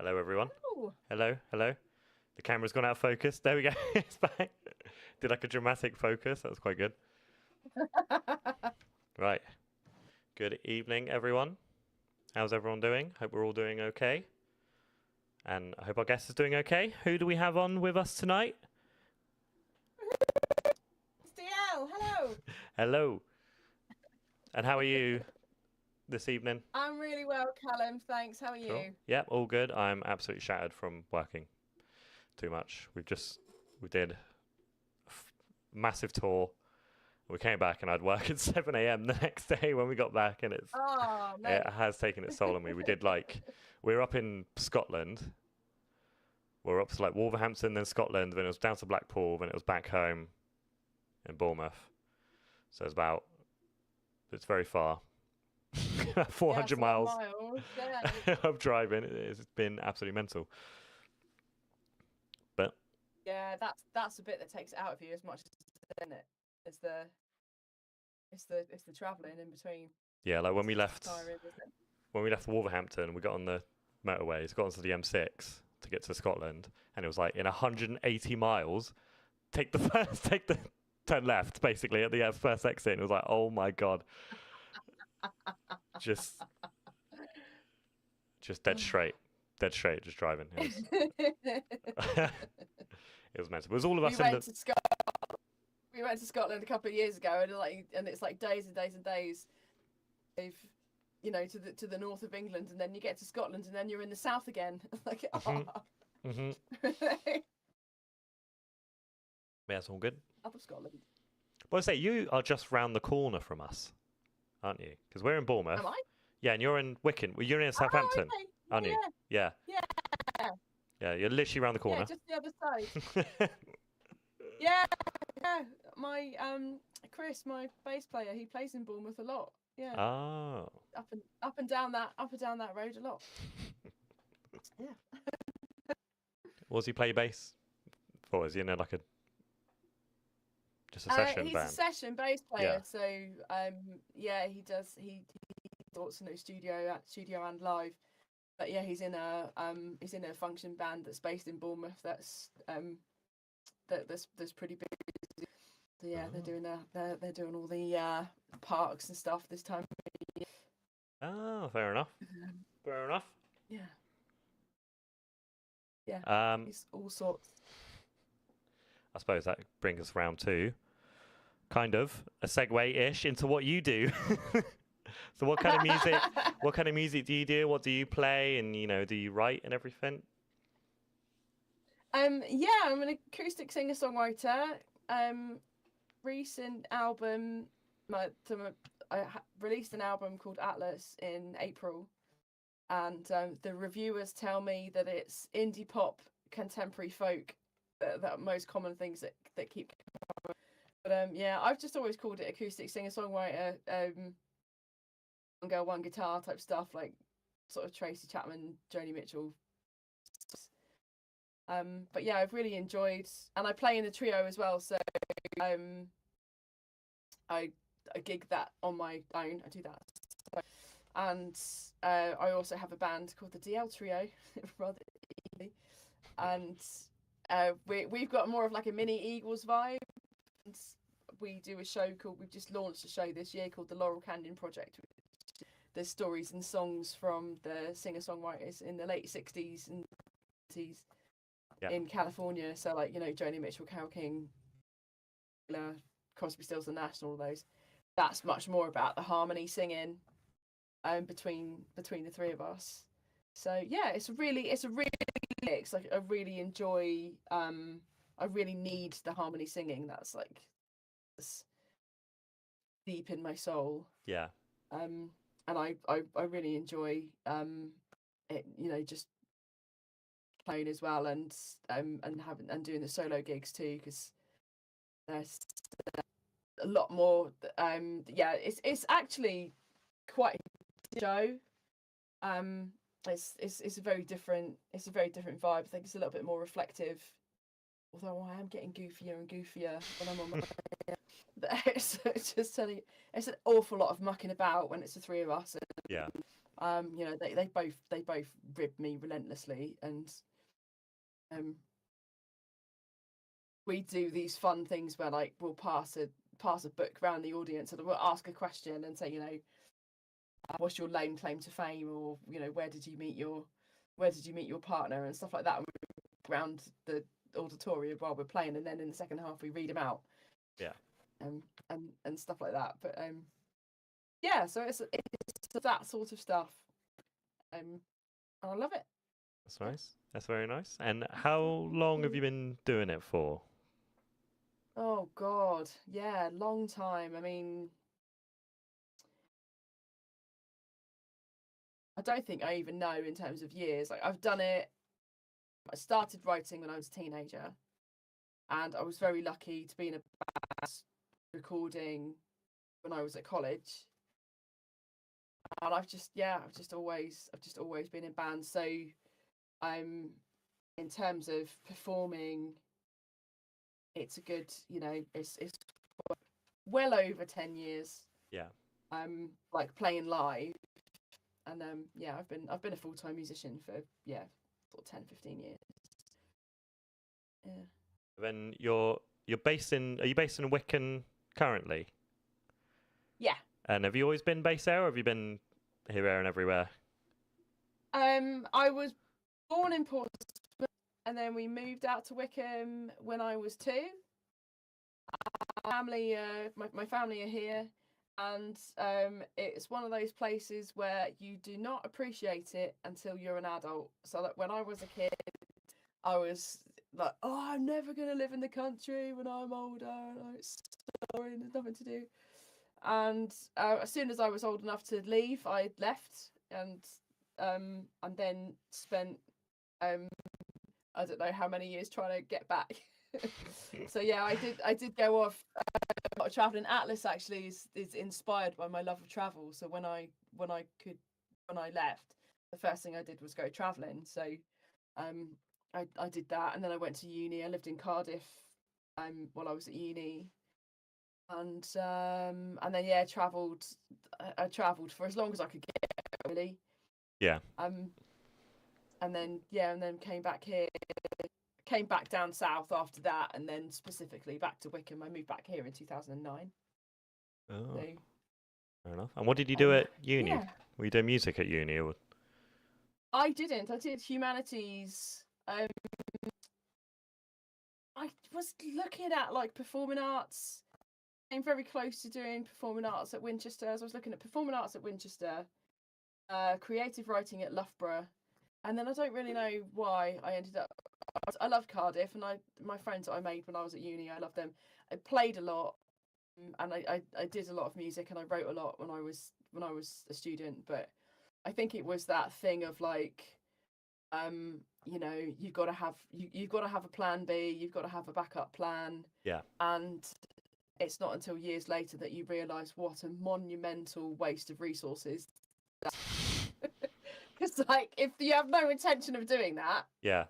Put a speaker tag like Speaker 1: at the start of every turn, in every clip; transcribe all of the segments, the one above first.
Speaker 1: Hello, everyone.
Speaker 2: Oh.
Speaker 1: Hello, hello. The camera's gone out of focus. There we go. It's back. Did like a dramatic focus. That was quite good. Right. Good evening, everyone. How's everyone doing? Hope we're all doing okay. And I hope our guest is doing okay. Who do we have on with us tonight?
Speaker 2: It's DL, hello.
Speaker 1: Hello. And how are you this evening?
Speaker 2: I'm really well, Callum. Thanks. How are
Speaker 1: Cool.
Speaker 2: you?
Speaker 1: Yep, all good. I'm absolutely shattered from working too much. We did a massive tour. We came back and I'd work at 7 a.m. the next day when we got back, and
Speaker 2: Oh, mate.
Speaker 1: it has taken its toll on me. We were up in Scotland. We were up to like Wolverhampton, then Scotland, then it was down to Blackpool, then it was back home in Bournemouth. So it's very far. 400 miles
Speaker 2: Yeah.
Speaker 1: of driving. It's been absolutely mental. But
Speaker 2: Yeah, that's the bit that takes it out of you as much as isn't it? It's the travelling in between.
Speaker 1: yeah, like when we left
Speaker 2: Tiring, isn't it?
Speaker 1: Wolverhampton, we got on the motorways, got onto the M6 to get to Scotland, and it was like in 180 miles, take the turn left basically at the first exit. And it was like, oh my god, just dead straight, just driving. It was mental. It was all of us
Speaker 2: We went to Scotland a couple of years ago, and it's like days and days and days of, to the north of England, and then you get to Scotland, and then you're in the south again. Like,
Speaker 1: Yeah, it's all good.
Speaker 2: Up of Scotland.
Speaker 1: Well, I say you are just round the corner from us, aren't you? Because we're in Bournemouth.
Speaker 2: Am I?
Speaker 1: Yeah, and you're in Wicken. Well, you're in Southampton,
Speaker 2: okay.
Speaker 1: aren't you? Yeah.
Speaker 2: Yeah.
Speaker 1: Yeah, you're literally round the corner.
Speaker 2: Yeah, just the other side. Yeah. My Chris, my bass player, he plays in Bournemouth a lot. Yeah.
Speaker 1: Oh.
Speaker 2: Up and down that road a lot. Yeah.
Speaker 1: What does he play bass for? Is he in like just a session
Speaker 2: He's
Speaker 1: band?
Speaker 2: a session bass player,
Speaker 1: Yeah.
Speaker 2: so yeah, he does. He sorts of studio and live. But yeah, he's in a function band that's based in Bournemouth. That's pretty big. So yeah, they're doing all the parks and stuff this time.
Speaker 1: Oh, fair enough. Fair enough.
Speaker 2: Yeah. Yeah. It's all sorts.
Speaker 1: I suppose that brings us round to kind of a segue-ish into what you do. So what kind of music do you do? What do you play? And do you write and everything?
Speaker 2: Yeah, I'm an acoustic singer-songwriter. Recent album, I released an album called Atlas in April, and the reviewers tell me that it's indie pop, contemporary folk, that most common things that keep coming. But yeah, I've just always called it acoustic singer-songwriter. One girl, one guitar type stuff, like sort of Tracy Chapman, Joni Mitchell. But yeah, I've really enjoyed, and I play in the trio as well. So I gig that on my own. I do that, and I also have a band called the DL Trio, rather easy. And we've got more of like a mini Eagles vibe. And we do a show we've just launched a show this year called the Laurel Canyon Project. There's stories and songs from the singer-songwriters in the late 60s and 70s in California. So like, Joni Mitchell, Carole King, Crosby, Stills and Nash, and all those. That's much more about the harmony singing between the three of us. So yeah, it's like I really enjoy. I really need the harmony singing. That's like deep in my soul.
Speaker 1: Yeah.
Speaker 2: And I really enjoy it, just playing as well, and doing the solo gigs too, because there's a lot more. Yeah, it's actually quite a show. It's a very different vibe. I think it's a little bit more reflective, although I am getting goofier and goofier when I'm on my it's just telling you, it's an awful lot of mucking about when it's the three of us. And
Speaker 1: yeah.
Speaker 2: You know, they both rib me relentlessly, and we do these fun things where like we'll pass a book around the audience, and we'll ask a question and say, you know, what's your lone claim to fame, or you know, where did you meet your partner and stuff like that, and we around the auditorium while we're playing, and then in the second half we read them out.
Speaker 1: Yeah.
Speaker 2: And stuff like that. But yeah, so it's that sort of stuff. I love it.
Speaker 1: That's nice. That's very nice. And how long have you been doing it for?
Speaker 2: Oh God, yeah, long time. I mean, I don't think I even know in terms of years. Like I've done it. I started writing when I was a teenager, and I was very lucky to be in a band recording when I was at college. And I've just always been in bands. So in terms of performing, it's a good, you know, it's well over 10 years.
Speaker 1: Yeah.
Speaker 2: Like playing live, and yeah, I've been a full-time musician for sort of 10, 15 years. Yeah.
Speaker 1: Then are you based in Wicken currently?
Speaker 2: Yeah.
Speaker 1: And have you always been based there, or have you been here, there, and everywhere?
Speaker 2: I was born in Portsmouth, and then we moved out to Wickham when I was 2. My family are here, and it's one of those places where you do not appreciate it until you're an adult. So like when I was a kid, I was like, oh, I'm never gonna live in the country when I'm older. It's boring, there's nothing to do. And as soon as I was old enough to leave, I left, and then spent I don't know how many years trying to get back. So yeah, I did go off a lot of traveling. Atlas actually is inspired by my love of travel. So when I left, the first thing I did was go traveling. So I did that, and then I went to uni. I lived in Cardiff while I was at uni, and then yeah, travelled. I travelled for as long as I could get, really.
Speaker 1: Yeah.
Speaker 2: And then came back here. Came back down south after that, and then specifically back to Wickham. I moved back here in 2009.
Speaker 1: Oh,
Speaker 2: so,
Speaker 1: fair enough. And what did you do at uni?
Speaker 2: Yeah.
Speaker 1: Were you doing music at uni? Or...
Speaker 2: I didn't. I did humanities. I was looking at like performing arts. I'm very close to doing performing arts at Winchester. As I was looking at performing arts at Winchester, creative writing at Loughborough, and then I don't really know why I ended up. I love Cardiff, and my friends that I made when I was at uni, I love them. I played a lot, and I did a lot of music, and I wrote a lot when I was a student. But I think it was that thing of like, you know, you've got to have a plan B, you've got to have a backup plan.
Speaker 1: Yeah.
Speaker 2: And it's not until years later that you realise what a monumental waste of resources. Because like, if you have no intention of doing that,
Speaker 1: yeah,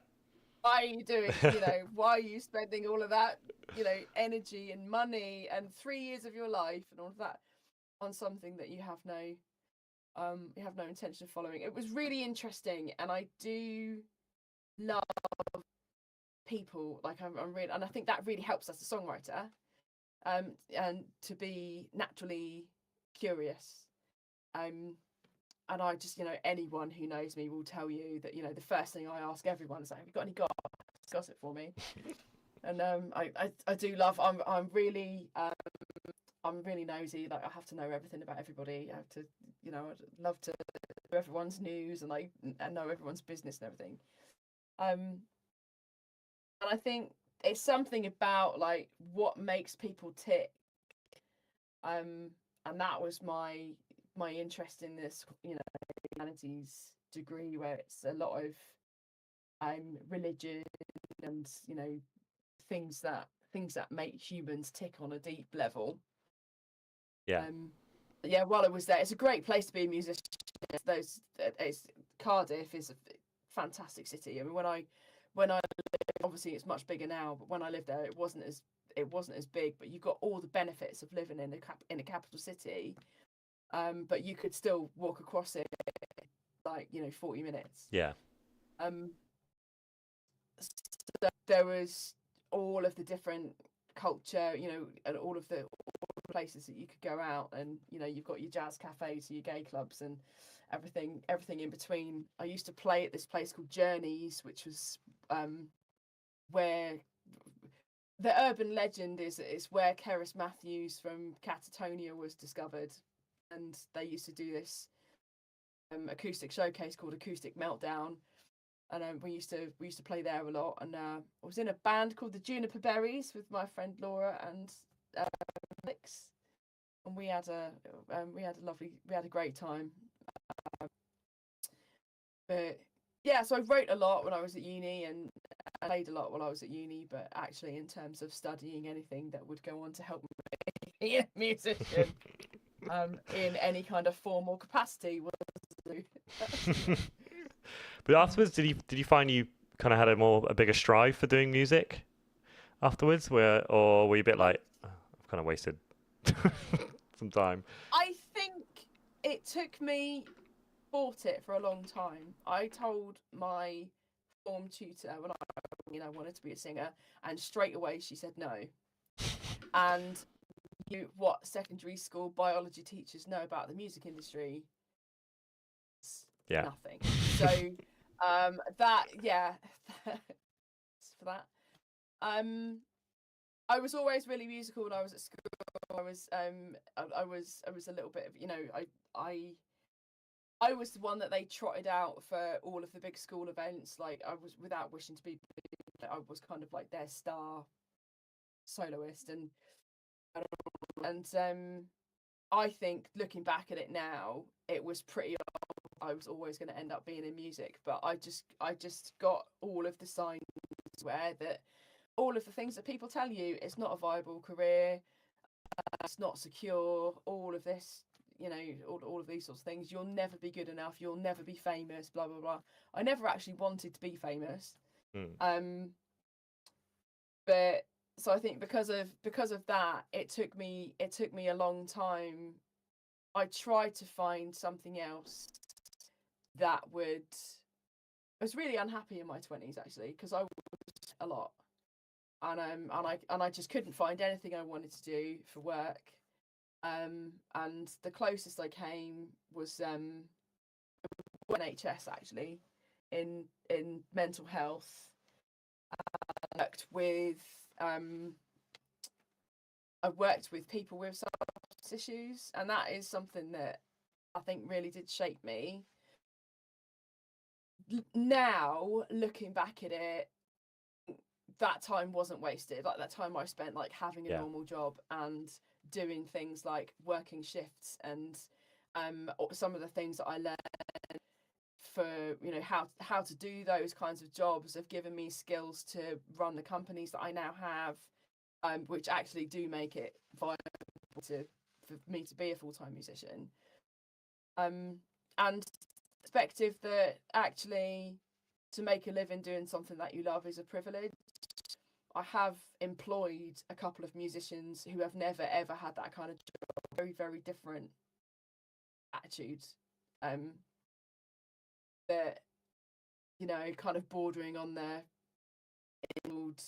Speaker 2: why are you doing, you know, why are you spending all of that, you know, energy and money and 3 years of your life and all of that on something that you have no intention of following? It was really interesting, and I do love people. Like I'm really, and I think that really helps as a songwriter, and to be naturally curious. And I just, you know, anyone who knows me will tell you that, you know, the first thing I ask everyone is, have you got any gossip for me? And I do love. I'm really nosy. Like I have to know everything about everybody. I have to, you know, I'd love to know everyone's news and know everyone's business and everything. And I think it's something about like what makes people tick. And that was my interest in this, you know, humanities degree, where it's a lot of religion and, you know, things that make humans tick on a deep level.
Speaker 1: Yeah.
Speaker 2: Yeah, while I was there, it's a great place to be a musician. Cardiff is a fantastic city. I mean, when I obviously it's much bigger now, but when I lived there, it wasn't as big. But you got all the benefits of living in a capital city. But you could still walk across it like 40 minutes.
Speaker 1: Yeah.
Speaker 2: So there was all of the different culture, and all the places that you could go out, and you've got your jazz cafes, your gay clubs, and everything in between. I used to play at this place called Journeys, which was where the urban legend is where Cerys Matthews from Catatonia was discovered, and they used to do this acoustic showcase called Acoustic Meltdown, and we used to play there a lot. And I was in a band called the Juniper Berries with my friend Laura and Alex, and we had a great time. But yeah, so I wrote a lot when I was at uni, and I played a lot while I was at uni. But actually, in terms of studying anything that would go on to help me be a musician in any kind of formal capacity was.
Speaker 1: But afterwards, did you find you kind of had a bigger strive for doing music afterwards, or were you a bit like, oh, I've kind of wasted some time?
Speaker 2: I think it took me fought it for a long time. I told my form tutor when I wanted to be a singer, and straight away she said no. And what secondary school biology teachers know about the music industry?
Speaker 1: Yeah.
Speaker 2: Nothing. So that, yeah, for that. I was always really musical when I was at school. I was a little bit of, I was the one that they trotted out for all of the big school events. Like, I was, without wishing to be, I was kind of like their star soloist, and I think looking back at it now, it was pretty. I was always going to end up being in music, but I just got all of the signs where that all of the things that people tell you, it's not a viable career, it's not secure, all of this, all of these sorts of things, you'll never be good enough, you'll never be famous, blah blah blah. I never actually wanted to be famous. But so I think because of that, it took me a long time. I tried to find something else that would. I was really unhappy in my 20s, actually, because I was a lot, and I just couldn't find anything I wanted to do for work. And the closest I came was NHS, actually, in mental health. I worked with people with substance issues, and that is something that I think really did shape me. Now, looking back at it, that time wasn't wasted. Like, that time I spent like having a normal job and doing things like working shifts, and some of the things that I learned for how to do those kinds of jobs have given me skills to run the companies that I now have, which actually do make it viable for me to be a full-time musician. And perspective that actually to make a living doing something that you love is a privilege. I have employed a couple of musicians who have never ever had that kind of job. Very, very different attitudes. That kind of bordering on their old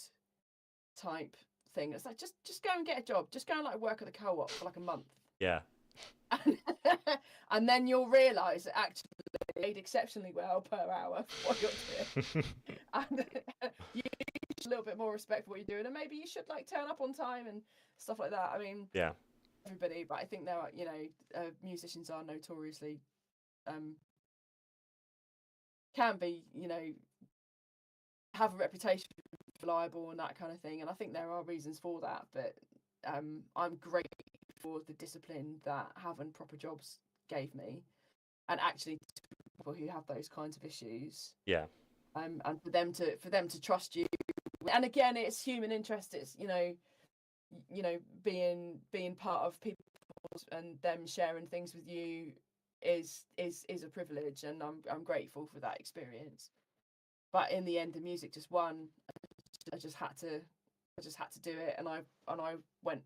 Speaker 2: type thing. It's like just go and get a job. Just go and like work at the co-op for like a month.
Speaker 1: Yeah.
Speaker 2: And then you'll realise that actually they paid exceptionally well per hour for what you're doing. And you need a little bit more respect for what you're doing, and maybe you should like turn up on time and stuff like that. I mean,
Speaker 1: yeah,
Speaker 2: everybody, but I think there are, musicians are notoriously can be, have a reputation for reliable and that kind of thing, and I think there are reasons for that, but I'm grateful for the discipline that having proper jobs gave me, and actually people who have those kinds of issues, and for them to trust you. And again, it's human interest. It's being part of people and them sharing things with you is a privilege, and I'm grateful for that experience. But in the end, the music just won. I just had to do it, and I went.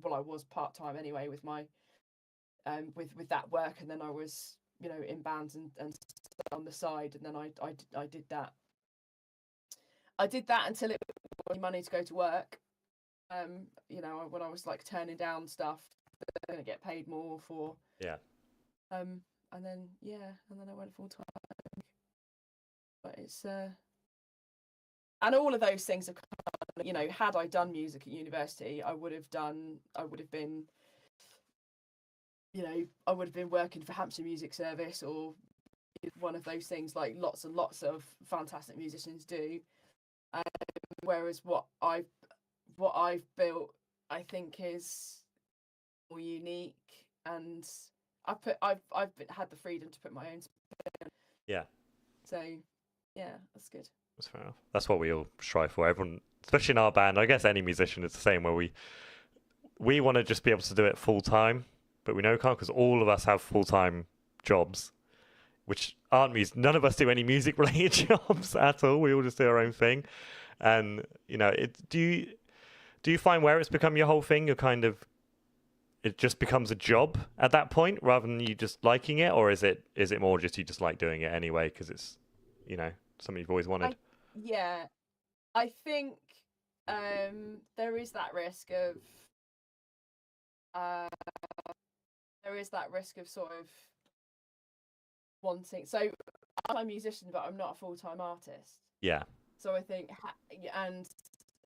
Speaker 2: Well, I was part-time anyway with my with that work, and then I was in bands and on the side, and then I did that. I did that until it was money to go to work. When I was like turning down stuff, I'm gonna get paid more for.
Speaker 1: Yeah.
Speaker 2: And then I went full time. But it's and all of those things have kind of, had I done music at university, I would have been, I would have been working for Hampshire Music Service or one of those things like lots and lots of fantastic musicians do. Whereas what I've built, I think, is more unique, and I've had the freedom to put my own spin.
Speaker 1: Yeah.
Speaker 2: So, yeah, that's good.
Speaker 1: That's fair enough. That's what we all strive for. Everyone, especially in our band, I guess any musician is the same, where we want to just be able to do it full time, but we know we can't because all of us have full time jobs, which aren't music. None of us do any music related jobs at all. We all just do our own thing. And do you find where it's become your whole thing, it just becomes a job at that point rather than you just liking it, or is it more just you just like doing it anyway because it's something you've always wanted?
Speaker 2: I think there is that risk of sort of wanting. So I'm a musician, but I'm not a full-time artist.
Speaker 1: Yeah.
Speaker 2: So I think, and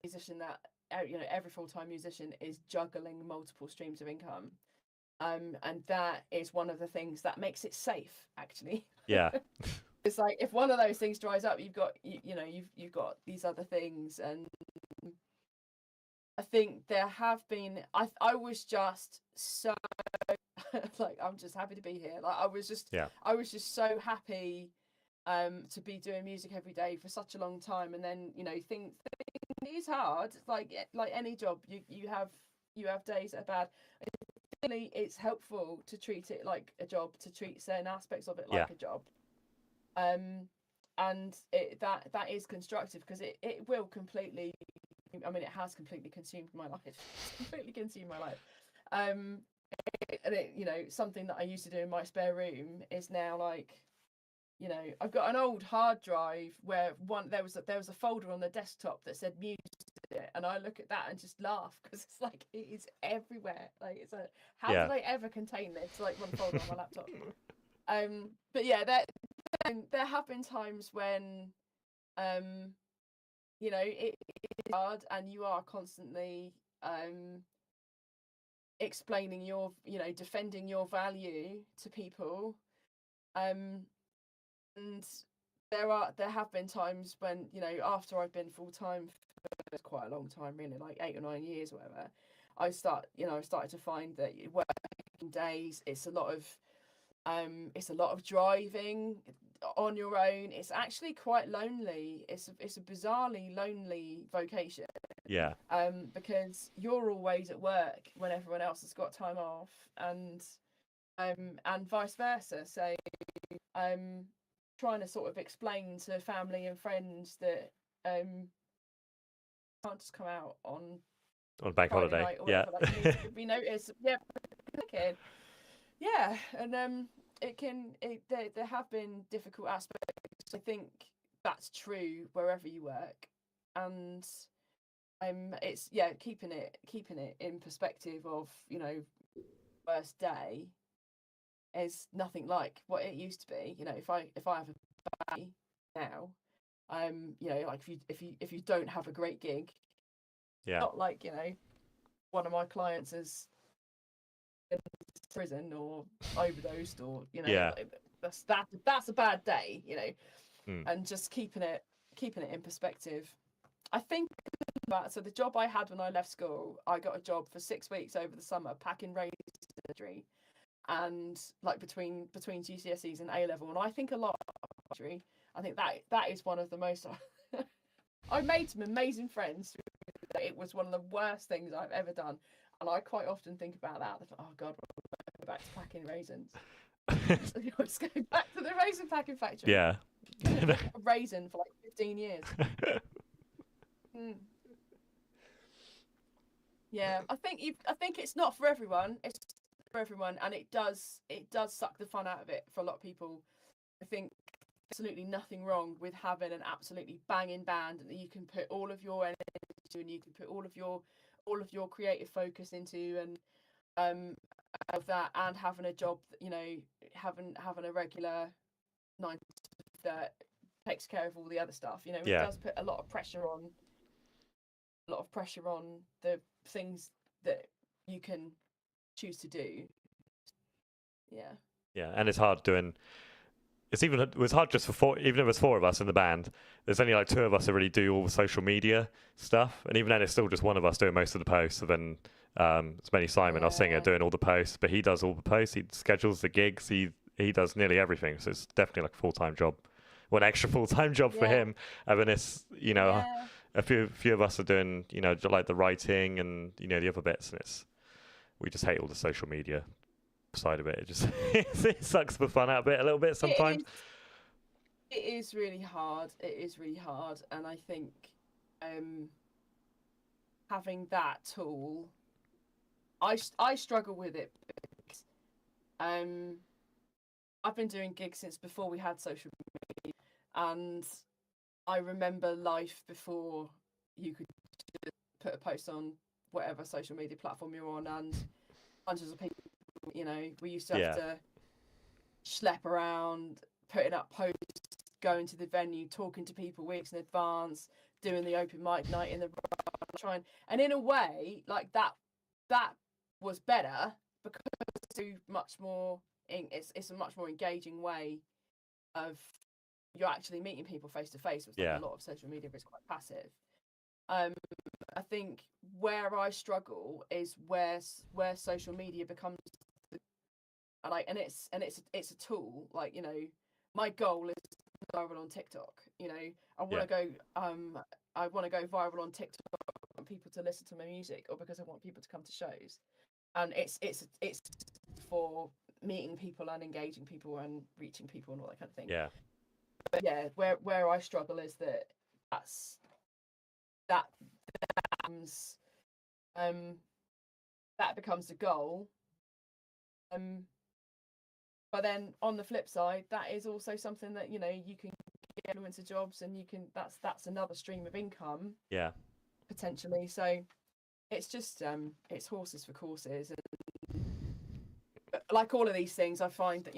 Speaker 2: musician that every full-time musician is juggling multiple streams of income, and that is one of the things that makes it safe, actually.
Speaker 1: Yeah.
Speaker 2: It's like if one of those things dries up, you've got you've got these other things, and I think there have been. I was just so like I'm just happy to be here. Like I was just so happy to be doing music every day for such a long time, and then things is hard. Like any job, you have days that are bad. Really, it's helpful to treat it like a job, to treat certain aspects of it like a job. And that is constructive because it will completely. I mean, it has completely consumed my life. It's completely consumed my life. And it, something that I used to do in my spare room is now like. I've got an old hard drive where there was a folder on the desktop that said music, and I look at that and just laugh because it's like it is everywhere. Like how did I ever contain this? Like one folder on my laptop. But yeah, there have been times when, it's hard and you are constantly explaining your, defending your value to people. And there have been times when, after I've been full time for quite a long time, really, like 8 or 9 years or whatever, I started to find that working days, it's a lot of driving on your own. It's actually quite lonely. It's a bizarrely lonely vocation.
Speaker 1: Yeah.
Speaker 2: Because you're always at work when everyone else has got time off, and vice versa. So trying to sort of explain to family and friends that can't just come out on
Speaker 1: bank
Speaker 2: Friday
Speaker 1: holiday.
Speaker 2: Night or whatever, like, you need to be noticed. And there have been difficult aspects. I think that's true wherever you work, and it's keeping it in perspective of worst day is nothing like what it used to be. If I have a bad day now, like if you don't have a great gig, not like one of my clients is in prison or overdosed or that's a bad day, and just keeping it in perspective. I think so the job I had when I left school, I got a job for 6 weeks over the summer packing surgery. And like between GCSEs and A level, and I think a lot of I think that is one of the most. I made some amazing friends. It was one of the worst things I've ever done, and I quite often think about that. Oh God, we'll go back to packing raisins. Let's go back to the raisin packing factory.
Speaker 1: Yeah,
Speaker 2: a raisin for like 15 years. Yeah, I think it's not for everyone. It's for everyone, and it does suck the fun out of it for a lot of people. I think absolutely nothing wrong with having an absolutely banging band that you can put all of your energy into, and you can put all of your creative focus into, and of that, and having a job, having a regular 9 to 5 that takes care of all the other stuff. It does put a lot of pressure on the things that you can choose to do.
Speaker 1: Yeah, and it's hard doing. It was hard just for four. Even if there's 4 of us in the band, there's only like 2 of us that really do all the social media stuff, and even then, it's still just one of us doing most of the posts. And then it's mainly Simon, our singer, doing all the posts. But he does all the posts. He schedules the gigs. He does nearly everything. So it's definitely like a full-time job, one extra full-time job for him. And then it's a few of us are doing like the writing and the other bits, and we just hate all the social media side of it. It just it sucks the fun out of it a little bit sometimes.
Speaker 2: It is really hard. And I think having that tool, I struggle with it because I've been doing gigs since before we had social media, and I remember life before you could put a post on whatever social media platform you're on, and hundreds of people. We used to have to schlep around, putting up posts, going to the venue, talking to people weeks in advance, doing the open mic night in the trying. And in a way, like that was better because it's much more. It's a much more engaging way of you're actually meeting people face to face. A lot of social media is quite passive. I think where I struggle is where social media becomes and it's a tool. My goal is viral on TikTok. I want to go viral on TikTok. I want people to listen to my music, or because I want people to come to shows. And it's for meeting people and engaging people and reaching people and all that kind of thing.
Speaker 1: Yeah.
Speaker 2: But yeah, where I struggle is that becomes the goal. But then on the flip side, that is also something that you can get influencer jobs, and that's another stream of income.
Speaker 1: Yeah.
Speaker 2: Potentially. So it's just it's horses for courses, and like all of these things, I find that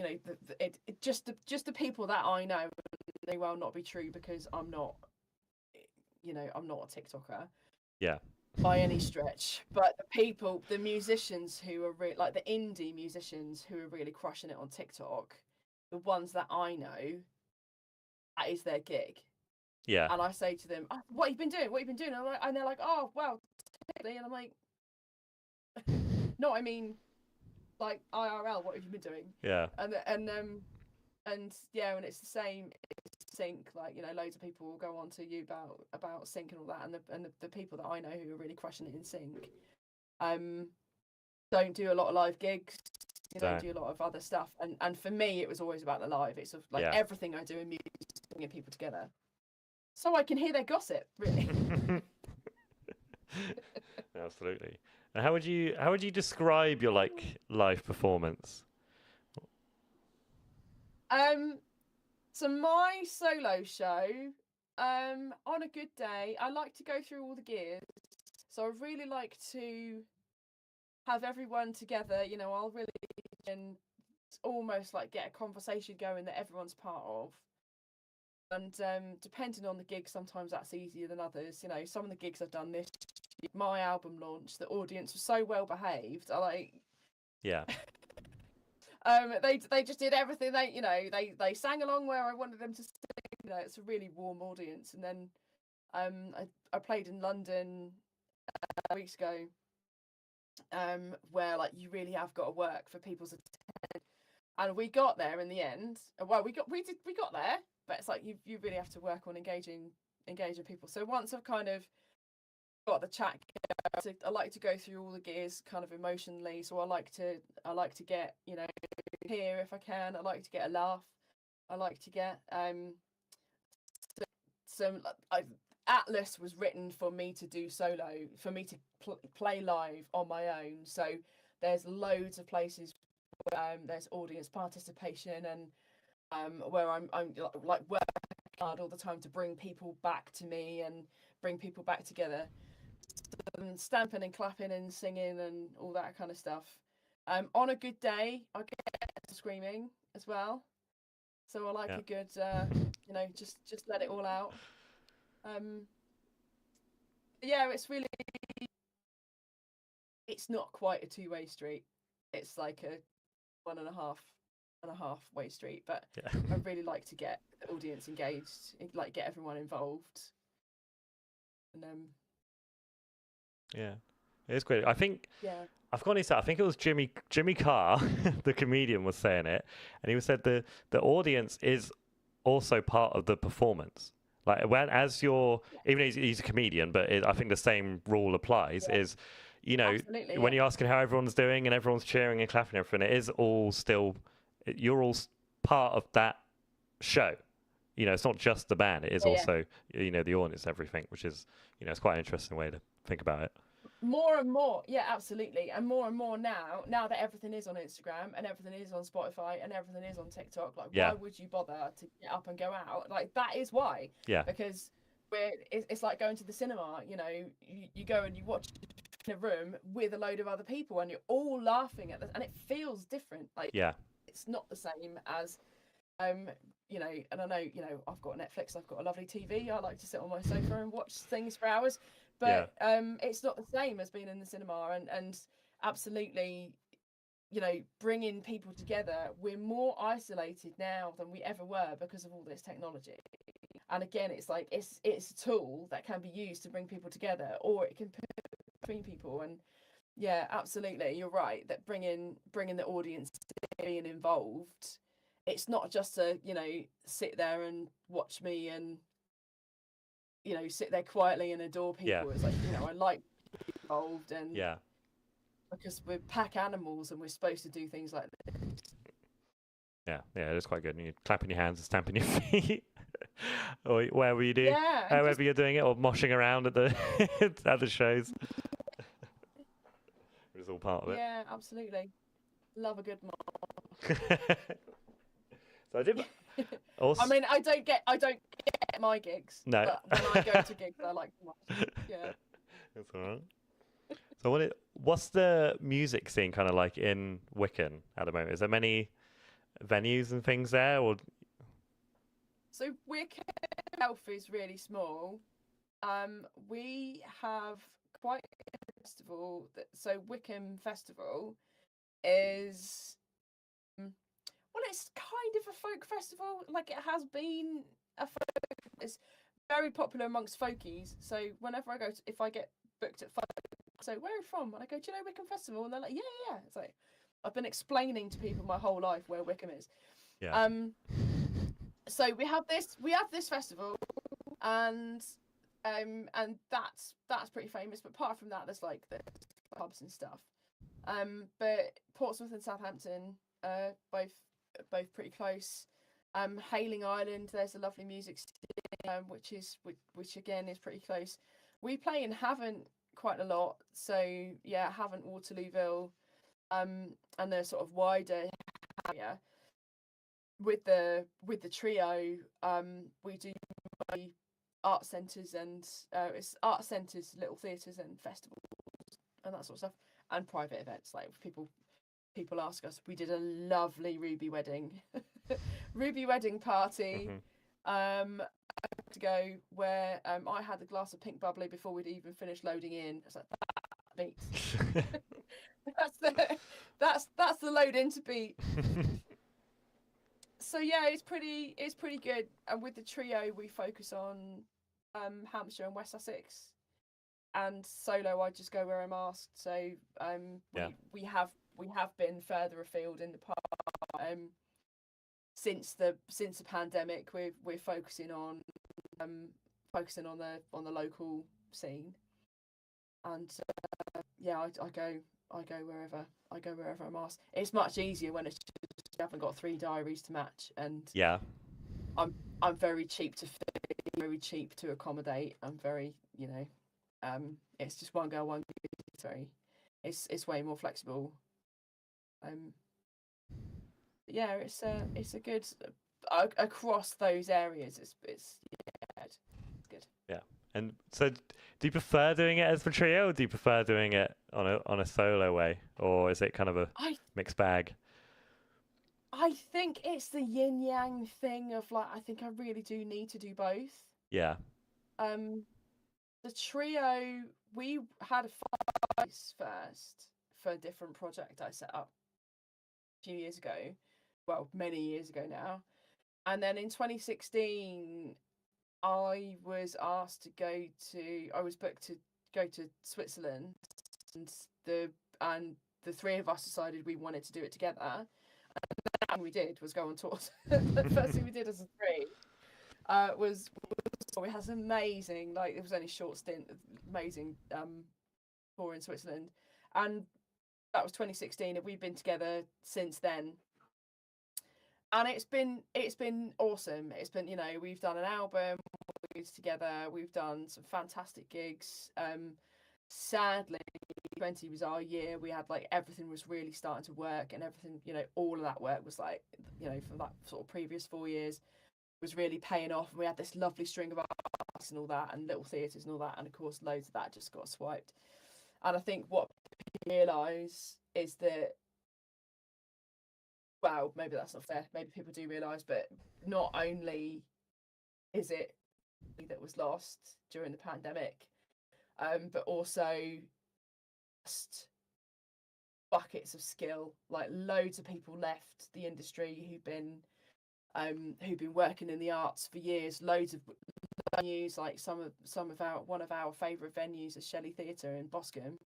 Speaker 2: it just the people that I know may well not be true, because I'm not I'm not a TikToker.
Speaker 1: Yeah.
Speaker 2: By any stretch, but the musicians who are like the indie musicians who are really crushing it on TikTok, the ones that I know, that is their gig.
Speaker 1: Yeah.
Speaker 2: And I say to them, "What have you been doing?" And they're like, "Oh, well," and I'm like, "No, I mean, like IRL. What have you been doing?"
Speaker 1: Yeah.
Speaker 2: And it's the same. Sync, like loads of people will go on to you about sync and all that, and the people that I know who are really crushing it in sync don't do a lot of live gigs, don't do a lot of other stuff, and for me it was always about the live. It's like everything I do in music is bringing people together so I can hear their gossip, really.
Speaker 1: Absolutely. And how would you describe your live performance?
Speaker 2: So my solo show, on a good day, I like to go through all the gears. So I really like to have everyone together. I'll really almost like get a conversation going that everyone's part of. And depending on the gig, sometimes that's easier than others. Some of the gigs I've done this year, my album launch, the audience was so well behaved.
Speaker 1: Yeah.
Speaker 2: They just did everything. They sang along where I wanted them to sing. It's a really warm audience. And then I played in London weeks ago, where you really have got to work for people's attention. And we got there in the end. Well, we got there, but it's like you really have to work on engaging people. So once I've kind of got the chat, I like to go through all the gears kind of emotionally. So I like to get here if I can. I like to get a laugh. I like to get some. Atlas was written for me to do solo, for me to play live on my own. So there's loads of places where there's audience participation, and where I'm like working hard all the time to bring people back to me and bring people back together, stamping and clapping and singing and all that kind of stuff. On a good day, I get screaming as well. So I like
Speaker 1: Yeah.
Speaker 2: a good, just let it all out. Um, yeah, it's not quite a two-way street. It's like a one and a half way street. But
Speaker 1: Yeah.
Speaker 2: I really like to get the audience engaged, like get everyone involved. And
Speaker 1: Yeah. It's great. I think
Speaker 2: yeah,
Speaker 1: I've got to say, I think it was Jimmy Carr, the comedian, was saying it, and he said the audience is also part of the performance. Like as you're, even though he's a comedian, but I think the same rule applies.
Speaker 2: yeah,
Speaker 1: Is, you know,
Speaker 2: absolutely,
Speaker 1: when
Speaker 2: yeah,
Speaker 1: you're asking how everyone's doing and everyone's cheering and clapping and everything, it is all still, you're all part of that show. You know, it's not just the band; it is
Speaker 2: yeah, yeah.
Speaker 1: also, the audience, everything, which is, it's quite an interesting way to think about it.
Speaker 2: More and more, yeah, absolutely, and more now that everything is on Instagram and everything is on Spotify and everything is on TikTok, like
Speaker 1: Yeah.
Speaker 2: why would you bother to get up and go out? Like that is why.
Speaker 1: Yeah.
Speaker 2: Because it's like going to the cinema. You go and you watch in a room with a load of other people and you're all laughing at this, and it feels different. Like
Speaker 1: Yeah.
Speaker 2: it's not the same as and I know, I've got Netflix, I've got a lovely TV. I like to sit on my sofa and watch things for hours. But it's not the same as being in the cinema, and absolutely, bringing people together. We're more isolated now than we ever were because of all this technology. And again, it's like it's a tool that can be used to bring people together, or it can put between people. And yeah, absolutely, you're right that bringing the audience being involved. It's not just to sit there and watch me and sit there quietly and adore
Speaker 1: Yeah.
Speaker 2: people. It's like I like to be involved, and
Speaker 1: Yeah.
Speaker 2: because we're pack animals and we're supposed to do things like this.
Speaker 1: Yeah, it's quite good. And you're clapping your hands and stamping your feet, or wherever you do,
Speaker 2: Yeah, and
Speaker 1: however you're doing it, or moshing around at the at the shows. It's all part of it.
Speaker 2: yeah, absolutely. Love a good mosh.
Speaker 1: So I did. Also,
Speaker 2: I mean, I don't get my gigs.
Speaker 1: No.
Speaker 2: But when I go to gigs, I like to mosh. Yeah.
Speaker 1: That's all right. So what's the music scene kind of like in Wicken at the moment? Is there many venues and things there, or?
Speaker 2: So Wicken itself is really small. We have quite a festival. So Wickham Festival is, well, it's kind of a folk festival. Like it has been a folk. It's very popular amongst folkies. So whenever I go, if I get booked at folk, so where are you from? And I go, do you know Wickham Festival? And they're like, yeah. It's like I've been explaining to people my whole life where Wickham is.
Speaker 1: Yeah.
Speaker 2: So we have this festival, and that's pretty famous. But apart from that, there's like the pubs and stuff. But Portsmouth and Southampton, both pretty close. Hayling Island, there's a lovely music scene, which again is pretty close. We play in Havant quite a lot, so yeah, Havant, Waterlooville, and the sort of wider area. With the trio, we do art centres and it's art centres, little theatres and festivals and that sort of stuff, and private events. Like people ask us. We did a lovely Ruby wedding, party. To go where I had a glass of pink bubbly before we'd even finished loading in. It's like that beat. that's the load into beat. So yeah, it's pretty good. And with the trio, we focus on Hampshire and West Sussex. And solo, I just go where I'm asked. So we have been further afield in the past. Since the pandemic, we're focusing on the local scene. And I go wherever I'm asked. It's much easier when it's just, you haven't got 3 diaries to match, and
Speaker 1: Yeah.
Speaker 2: I'm very cheap to accommodate. I'm very it's just one girl, one gig. It's way more flexible. Yeah, it's a good. across those areas, it's good.
Speaker 1: Yeah. And so, do you prefer doing it as a trio, or do you prefer doing it on a solo way, or is it kind of a mixed bag?
Speaker 2: I think it's the yin yang thing of like, I think I really do need to do both.
Speaker 1: Yeah.
Speaker 2: The trio, we had a fight first for a different project I set up a few years ago. Well, many years ago now. And then in 2016, I was booked to go to Switzerland, and the three of us decided we wanted to do it together. And we did was go on tour. The first thing we did as a three was we had some amazing, like, it was only a short stint, amazing tour in Switzerland, and that was 2016, and we've been together since then. And it's been awesome. It's been, we've done an album together. We've done some fantastic gigs. Sadly, 2020 was our year. We had like everything was really starting to work, and everything, all of that work was like, from that sort of previous 4 years was really paying off. And we had this lovely string of artists and all that, and little theatres and all that, and of course loads of that just got swiped. And I think what people realise is that, well, maybe that's not fair. Maybe people do realise, but not only is it that was lost during the pandemic, but also just buckets of skill. Like, loads of people left the industry who've been working in the arts for years. Loads of venues, like one of our favourite venues is Shelley Theatre in Boscombe.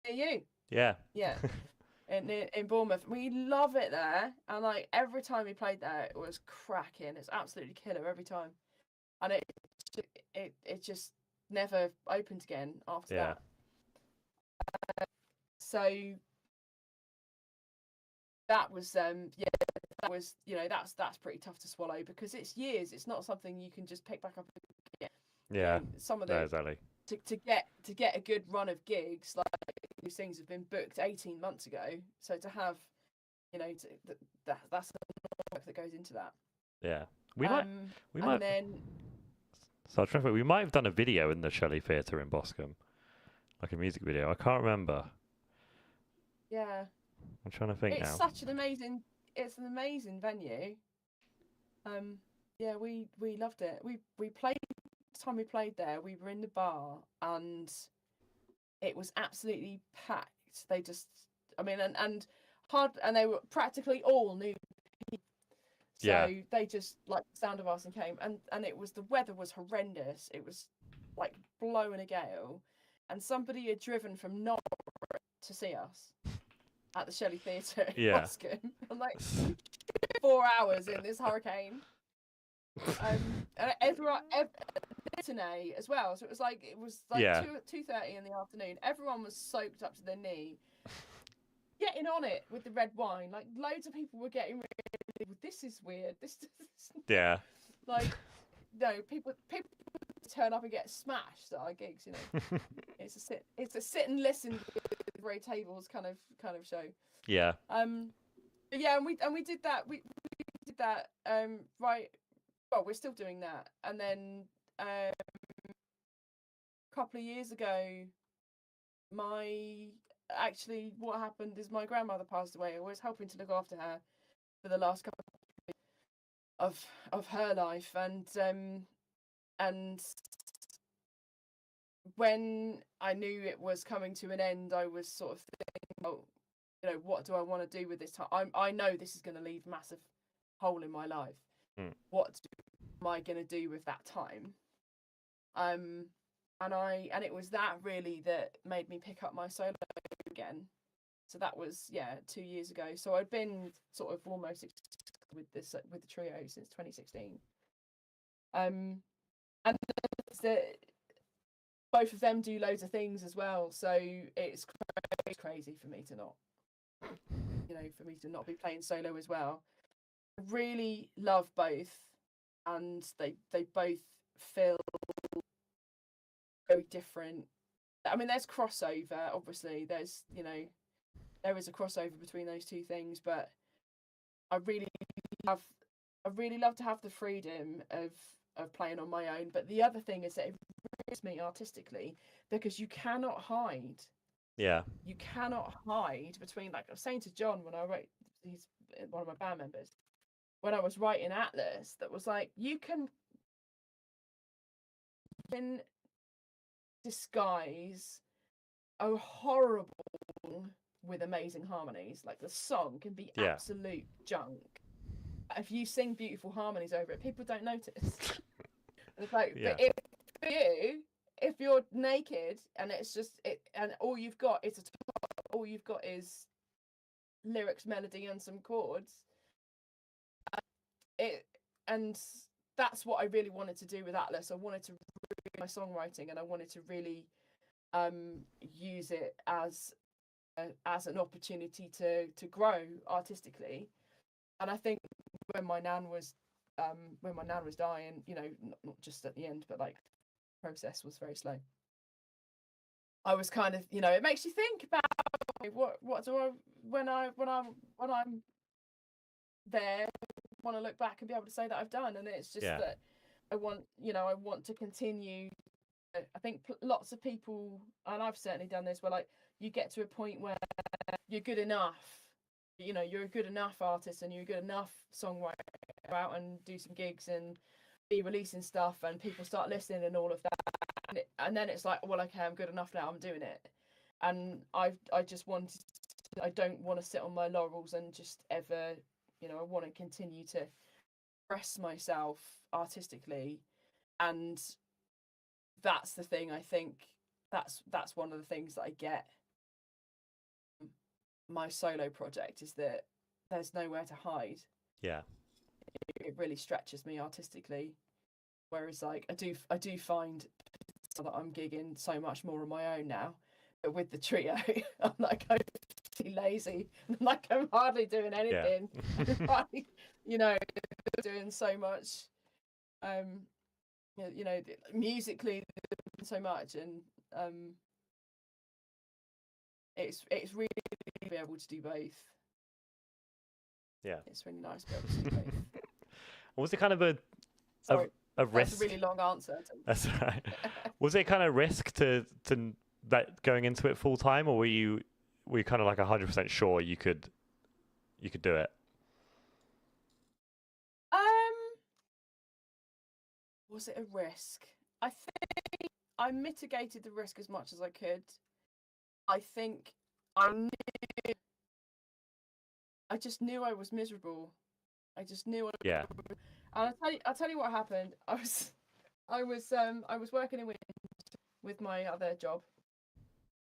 Speaker 2: Near you.
Speaker 1: Yeah.
Speaker 2: Yeah. In Bournemouth, we love it there, and like every time we played there, it was cracking. It's absolutely killer every time, and it just never opened again after that. So that was that's pretty tough to swallow, because it's years. It's not something you can just pick back up again.
Speaker 1: Yeah.
Speaker 2: Some of the
Speaker 1: exactly.
Speaker 2: To get a good run of gigs, like, these things have been booked 18 months ago. So to have, that's the work that goes into that.
Speaker 1: Yeah. We might.
Speaker 2: And then.
Speaker 1: So I'm trying to think, we might have done a video in the Shelley Theatre in Boscombe, like a music video. I can't remember.
Speaker 2: Yeah.
Speaker 1: I'm trying to think now.
Speaker 2: It's an amazing venue. Yeah, we loved it. We played. The time we played there, we were in the bar, and it was absolutely packed. They just, and they were practically all new people. So they just liked the sound of us and came, and the weather was horrendous. It was like blowing a gale, and somebody had driven from Norwich to see us at the Shelley Theatre in Boscombe. And like 4 hours in this hurricane. And everyone today as well, so it was like 2:30 in the afternoon. Everyone was soaked up to their knee, getting on it with the red wine. Like, loads of people were getting really, this is weird. This like, no, people turn up and get smashed at our gigs. It's a sit and listen with grey tables kind of show.
Speaker 1: Yeah.
Speaker 2: And we did that. We did that. Right. Well, we're still doing that. And then a couple of years ago, what happened is my grandmother passed away. I was helping to look after her for the last couple of her life, and when I knew it was coming to an end, I was sort of thinking, what do I want to do with this time? I know this is going to leave a massive hole in my life. What am I going to do with that time? And it was that really that made me pick up my solo again. So that was 2 years ago. So I'd been sort of almost with the trio since 2016. And both of them do loads of things as well. So it's crazy for me to not be playing solo as well. I really love both, and they both feel very different. There's crossover, obviously. There is a crossover between those two things, but I really love really love to have the freedom of playing on my own. But the other thing is that it ruins me artistically, because you cannot hide.
Speaker 1: Yeah.
Speaker 2: You cannot hide between, like I was saying to John when I wrote, he's one of my band members, when I was writing Atlas, that was like, you can disguise a horrible with amazing harmonies. Like the song can be
Speaker 1: Yeah.
Speaker 2: absolute junk. If you sing beautiful harmonies over it, people don't notice. It's like,
Speaker 1: Yeah.
Speaker 2: but if for you, if you're naked and it's just it, and all you've got is all you've got is lyrics, melody, and some chords, and that's what I really wanted to do with Atlas. I wanted to read my songwriting, and I wanted to really use it as an opportunity to grow artistically. And I think when my nan was dying, you know, not just at the end, but like the process was very slow. I was kind of, you know, it makes you think about what do I when I'm there, want to look back and be able to say that I've done. And it's just that I want to continue. I think lots of people, and I've certainly done this, where like you get to a point where you're good enough, you know, you're a good enough artist and you're a good enough songwriter, go out and do some gigs and be releasing stuff, and people start listening and all of that, and then it's like, well, okay, I'm good enough now, I'm doing it. And I don't want to sit on my laurels and just ever, you know, I want to continue to express myself artistically. And that's the thing, I think that's one of the things that I get my solo project, is that there's nowhere to hide.
Speaker 1: Yeah.
Speaker 2: It really stretches me artistically. Whereas like I do find that I'm gigging so much more on my own now. But with the trio, I'm like, I'm lazy. Like I'm hardly doing anything. Yeah. You know, doing so much you know, musically so much, and it's really to be able to do both.
Speaker 1: Yeah.
Speaker 2: It's really nice to be able to do both.
Speaker 1: Was it kind of a
Speaker 2: Sorry,
Speaker 1: risk?
Speaker 2: that's a really long answer.
Speaker 1: That's right. Was it kind of risk to that going into it full time, or were you kind of like 100% sure you could do it?
Speaker 2: Was it a risk? I think I mitigated the risk as much as I could. I think I just knew I was miserable. I just knew.
Speaker 1: Yeah.
Speaker 2: And I'll tell you what happened. I was working in with my other job,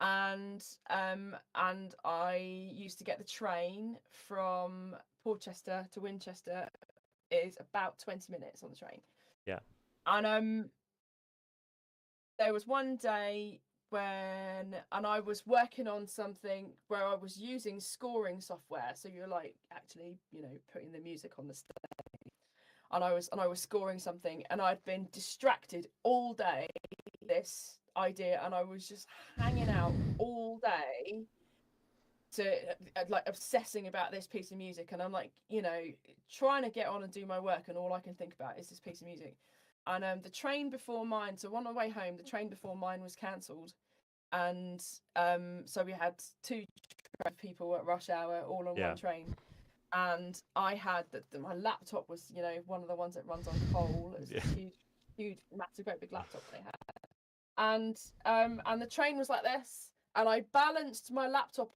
Speaker 2: and I used to get the train from Portchester to Winchester. It is about 20 minutes on the train.
Speaker 1: Yeah.
Speaker 2: And there was one day when I was working on something where I was using scoring software. So you're like actually, you know, putting the music on the stage. And I was scoring something, and I'd been distracted all day with this idea, and I was just hanging out all day to like obsessing about this piece of music. And I'm like, you know, trying to get on and do my work, and all I can think about is this piece of music. And the train before mine, so on my way home, the train before mine was cancelled, and so we had two people at rush hour all on one train. And I had my laptop was, you know, one of the ones that runs on coal. It was a huge, massive, great big laptop they had. And the train was like this, and I balanced my laptop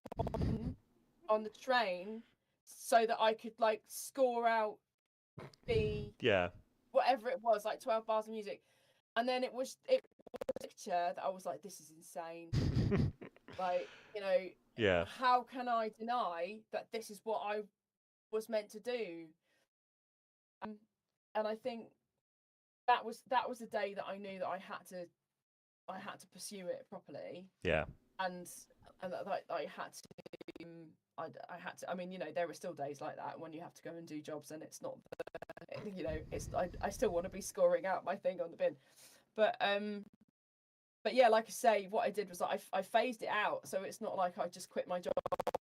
Speaker 2: on the train so that I could like score out the whatever it was, like 12 bars of music. And then it was a picture that I was like, this is insane. Like, you know, how can I deny that this is what I was meant to do? And I think that was the day that I knew that I had to pursue it properly.
Speaker 1: Yeah.
Speaker 2: And that I had to. I had to. I mean, you know, there were still days like that when you have to go and do jobs, and it's not. You know, it's. I still want to be scoring out my thing on the bin, but yeah, like I say, what I did was I phased it out, so it's not like I just quit my job,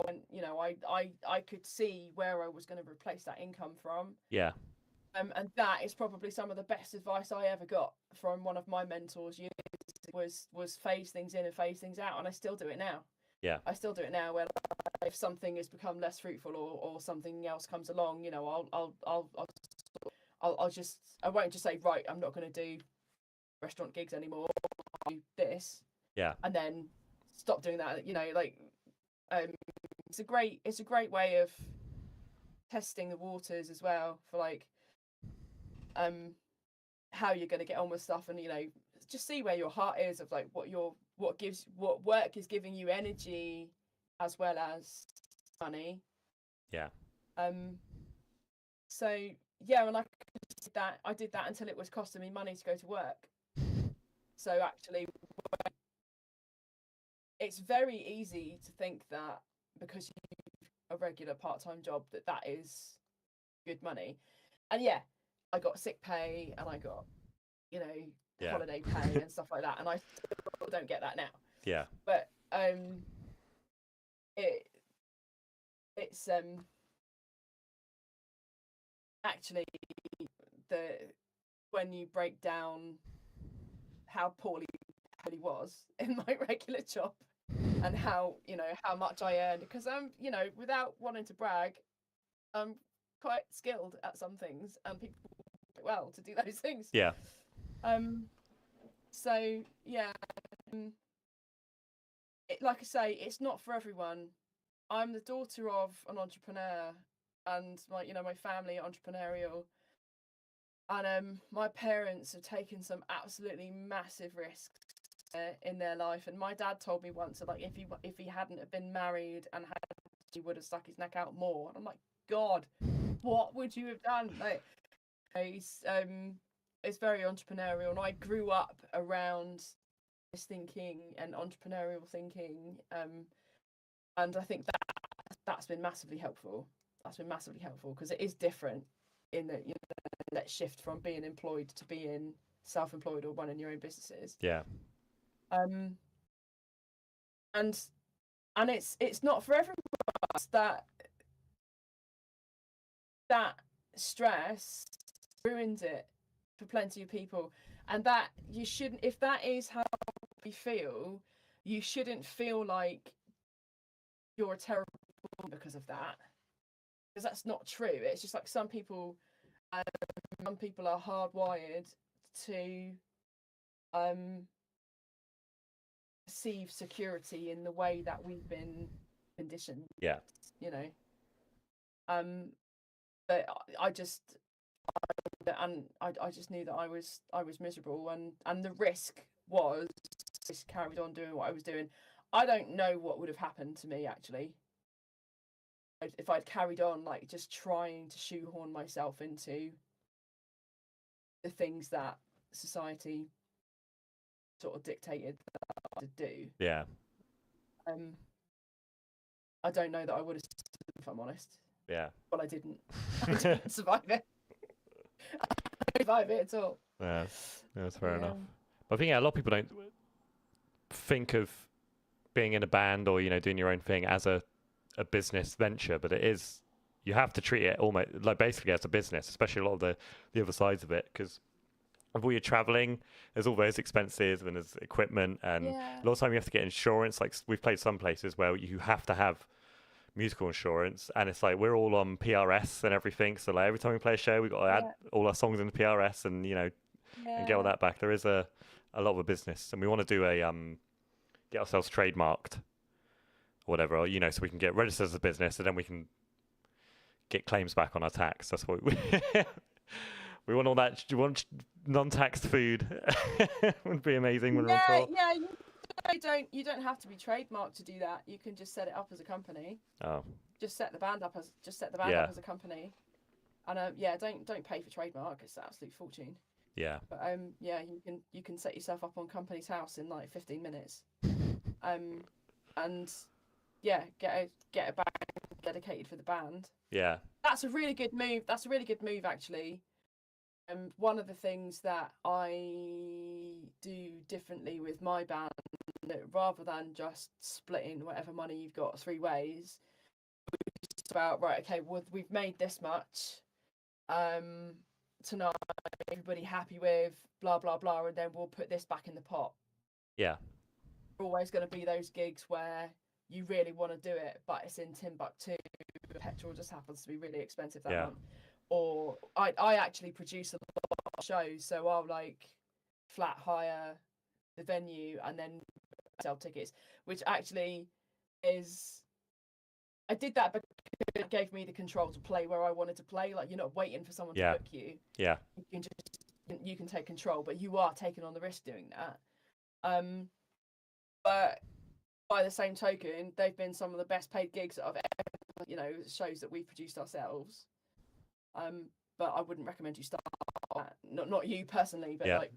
Speaker 2: and you know, I could see where I was going to replace that income from.
Speaker 1: Yeah.
Speaker 2: And that is probably some of the best advice I ever got from one of my mentors. Was phase things in and phase things out, and I still do it now.
Speaker 1: Yeah.
Speaker 2: I still do it now. Where if something has become less fruitful or something else comes along, you know, I won't just say, right, I'm not going to do restaurant gigs anymore. I'll do this.
Speaker 1: Yeah.
Speaker 2: And then stop doing that. You know, like it's a great way of testing the waters as well for like how you're going to get on with stuff, and you know, just see where your heart is of like what work is giving you energy as well as money.
Speaker 1: Yeah.
Speaker 2: So yeah, and I did that until it was costing me money to go to work. So actually, it's very easy to think that because you have a regular part-time job that is good money. And yeah, I got sick pay and I got, you know, holiday pay and stuff like that, and I still don't get that now.
Speaker 1: Yeah.
Speaker 2: But it's actually when you break down how poorly it was in my regular job and how, you know, how much I earned, because you know, without wanting to brag, I'm quite skilled at some things and people do well to do those things.
Speaker 1: Yeah.
Speaker 2: So yeah, like I say, it's not for everyone. I'm the daughter of an entrepreneur, and my family are entrepreneurial, and my parents have taken some absolutely massive risks in their life. And my dad told me once that, like, if he hadn't have been married and he would have stuck his neck out more. And I'm like, God, what would you have done? Like, it's very entrepreneurial, and I grew up around this thinking and entrepreneurial thinking, and I think that's been massively helpful. That's been massively helpful because it is different in that, you know, that shift from being employed to being self-employed or running your own businesses.
Speaker 1: Yeah.
Speaker 2: And it's not for everyone. That stress ruins it for plenty of people, and that you shouldn't. If that is how you feel, you shouldn't feel like you're a terrible because of that, because that's not true. It's just like some people are hardwired to perceive security in the way that we've been conditioned.
Speaker 1: Yeah.
Speaker 2: You know, but I just knew that I was miserable, and the risk was just carried on doing what I was doing. I don't know what would have happened to me actually if I'd carried on like just trying to shoehorn myself into the things that society sort of dictated that I had to do.
Speaker 1: Yeah.
Speaker 2: I don't know that I would have, if I'm honest.
Speaker 1: Yeah.
Speaker 2: But I didn't. I didn't survive it. I didn't survive it at all.
Speaker 1: Yeah, that's fair enough. But I think a lot of people don't think of being in a band or, you know, doing your own thing as a business venture, but it is. You have to treat it almost like basically as a business, especially a lot of the other sides of it, because of all your traveling, there's all those expenses and there's equipment, and a lot of time you have to get insurance. Like we've played some places where you have to have musical insurance, and it's like we're all on PRS and everything, so like every time we play a show we've got to add all our songs into PRS and, you know, and get all that back. There is a lot of a business, and we want to do a get ourselves trademarked or whatever, you know, so we can get registered as a business, and then we can get claims back on our tax. That's what we want. All that. You want non-taxed food. Would be amazing when we're on tour.
Speaker 2: You don't have to be trademarked to do that. You can just set it up as a company.
Speaker 1: Oh.
Speaker 2: Just set the band up as a company. And don't pay for trademark. It's an absolute fortune.
Speaker 1: Yeah.
Speaker 2: But you can set yourself up on Company's House in like 15 minutes. And get a band dedicated for the band.
Speaker 1: Yeah.
Speaker 2: That's a really good move. That's a really good move actually. One of the things that I do differently with my band, rather than just splitting whatever money you've got 3 ways, it's about, right, okay, well, we've made this much. tonight, everybody happy with, blah blah blah, and then we'll put this back in the pot.
Speaker 1: Yeah.
Speaker 2: Always going to be those gigs where you really want to do it, but it's in Timbuktu. Petrol just happens to be really expensive that month. Or I actually produce a lot of shows, so I'll like flat hire the venue and then sell tickets, which actually is, I did that because it gave me the control to play where I wanted to play. Like, you're not waiting for someone to book you.
Speaker 1: Yeah.
Speaker 2: You can take control, but you are taking on the risk doing that. But by the same token, they've been some of the best paid gigs that I've ever, shows that we've produced ourselves. But I wouldn't recommend you start that. Not you personally, but like,